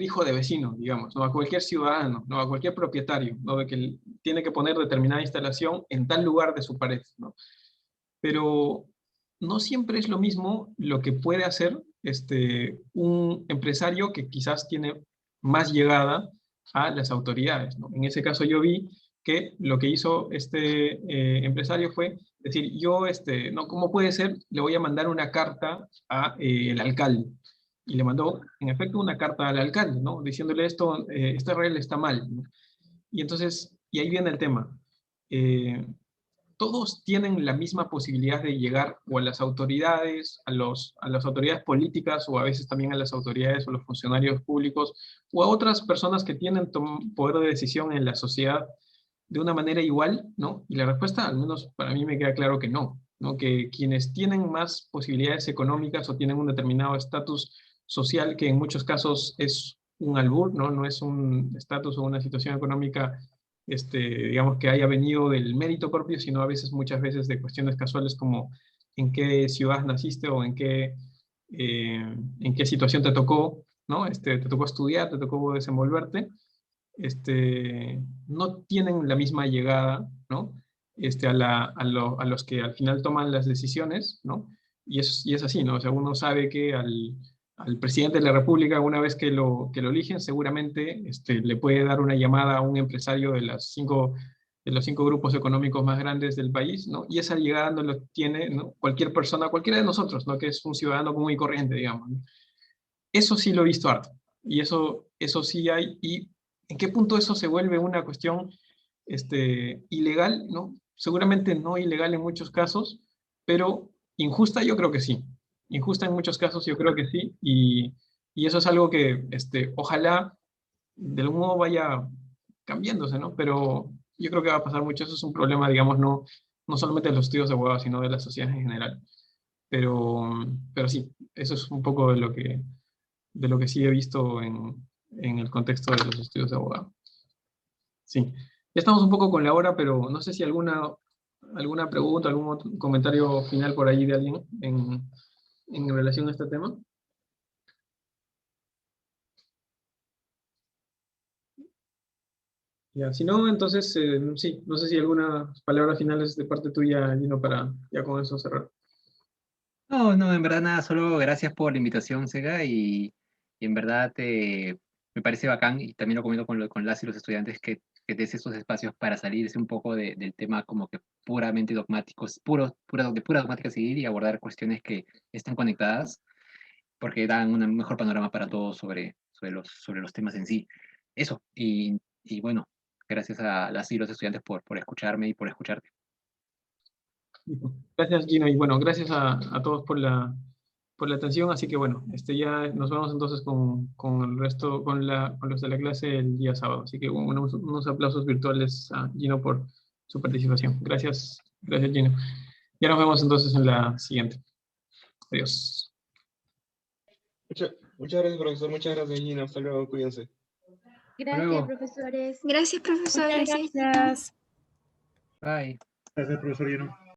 hijo de vecino, digamos, ¿no? A cualquier ciudadano, ¿no? A cualquier propietario, ¿no? De que tiene que poner determinada instalación en tal lugar de su pared, ¿no? Pero no siempre es lo mismo lo que puede hacer un empresario que quizás tiene más llegada a las autoridades, ¿no? En ese caso yo vi que lo que hizo este empresario fue decir, no, ¿cómo puede ser? Le voy a mandar una carta al alcalde. Y le mandó, en efecto, una carta al alcalde, ¿no? Diciéndole esta regla está mal, ¿no? Y entonces, y ahí viene el tema. Todos tienen la misma posibilidad de llegar o a las autoridades, a las autoridades políticas, o a veces también a las autoridades o los funcionarios públicos, o a otras personas que tienen poder de decisión en la sociedad de una manera igual, ¿no? Y la respuesta, al menos para mí me queda claro que no, ¿no? Que quienes tienen más posibilidades económicas o tienen un determinado estatus social, que en muchos casos es un albur, ¿no? No es un estatus o una situación económica, digamos, que haya venido del mérito propio, sino a veces, muchas veces, de cuestiones casuales como en qué ciudad naciste o en qué situación te tocó, ¿no? Te tocó estudiar, te tocó desenvolverte, no tienen la misma llegada, ¿no? A los que al final toman las decisiones, ¿no? Y es así, ¿no? O sea, uno sabe que al presidente de la República, una vez que lo eligen, seguramente le puede dar una llamada a un empresario de los 5 grupos económicos más grandes del país, ¿no? Y esa llegada no lo tiene, ¿no? Cualquier persona, cualquiera de nosotros, ¿no? Que es un ciudadano común y corriente, digamos, ¿no? Eso sí lo he visto harto. Y eso sí hay. ¿Y en qué punto eso se vuelve una cuestión ilegal? ¿No? Seguramente no ilegal en muchos casos, pero injusta yo creo que sí. Injusta en muchos casos yo creo que sí. Y eso es algo que ojalá de algún modo vaya cambiándose, ¿no? Pero yo creo que va a pasar mucho. Eso es un problema, digamos, no solamente de los estudios de abogados, sino de la sociedad en general. Pero sí, eso es un poco de lo que sí he visto en el contexto de los estudios de abogado. Sí, ya estamos un poco con la hora, pero no sé si alguna pregunta, algún otro comentario final por ahí de alguien en relación a este tema. Ya, si no, entonces, sí, no sé si algunas palabras finales de parte tuya, Gino, para ya con eso cerrar. No, en verdad nada, solo gracias por la invitación, Sega, y en verdad me parece bacán, y también lo comento con las y los estudiantes, que des estos espacios para salirse un poco del tema como que puramente dogmáticos, de pura dogmática seguir y abordar cuestiones que están conectadas, porque dan un mejor panorama para todos sobre los temas en sí. Eso, y bueno, gracias a las y los estudiantes por escucharme y por escucharte. Gracias, Gino, y bueno, gracias a todos por la atención, así que bueno, ya nos vemos entonces con el resto, con los de la clase el día sábado, así que unos aplausos virtuales a Gino por su participación. Gracias, Gino. Ya nos vemos entonces en la siguiente. Adiós. Muchas gracias, profesor, muchas gracias, Gino, hasta luego, cuídense. Gracias, profesores. Gracias, profesor. Muchas Gracias, Gino. gracias. Bye. Gracias, profesor Gino.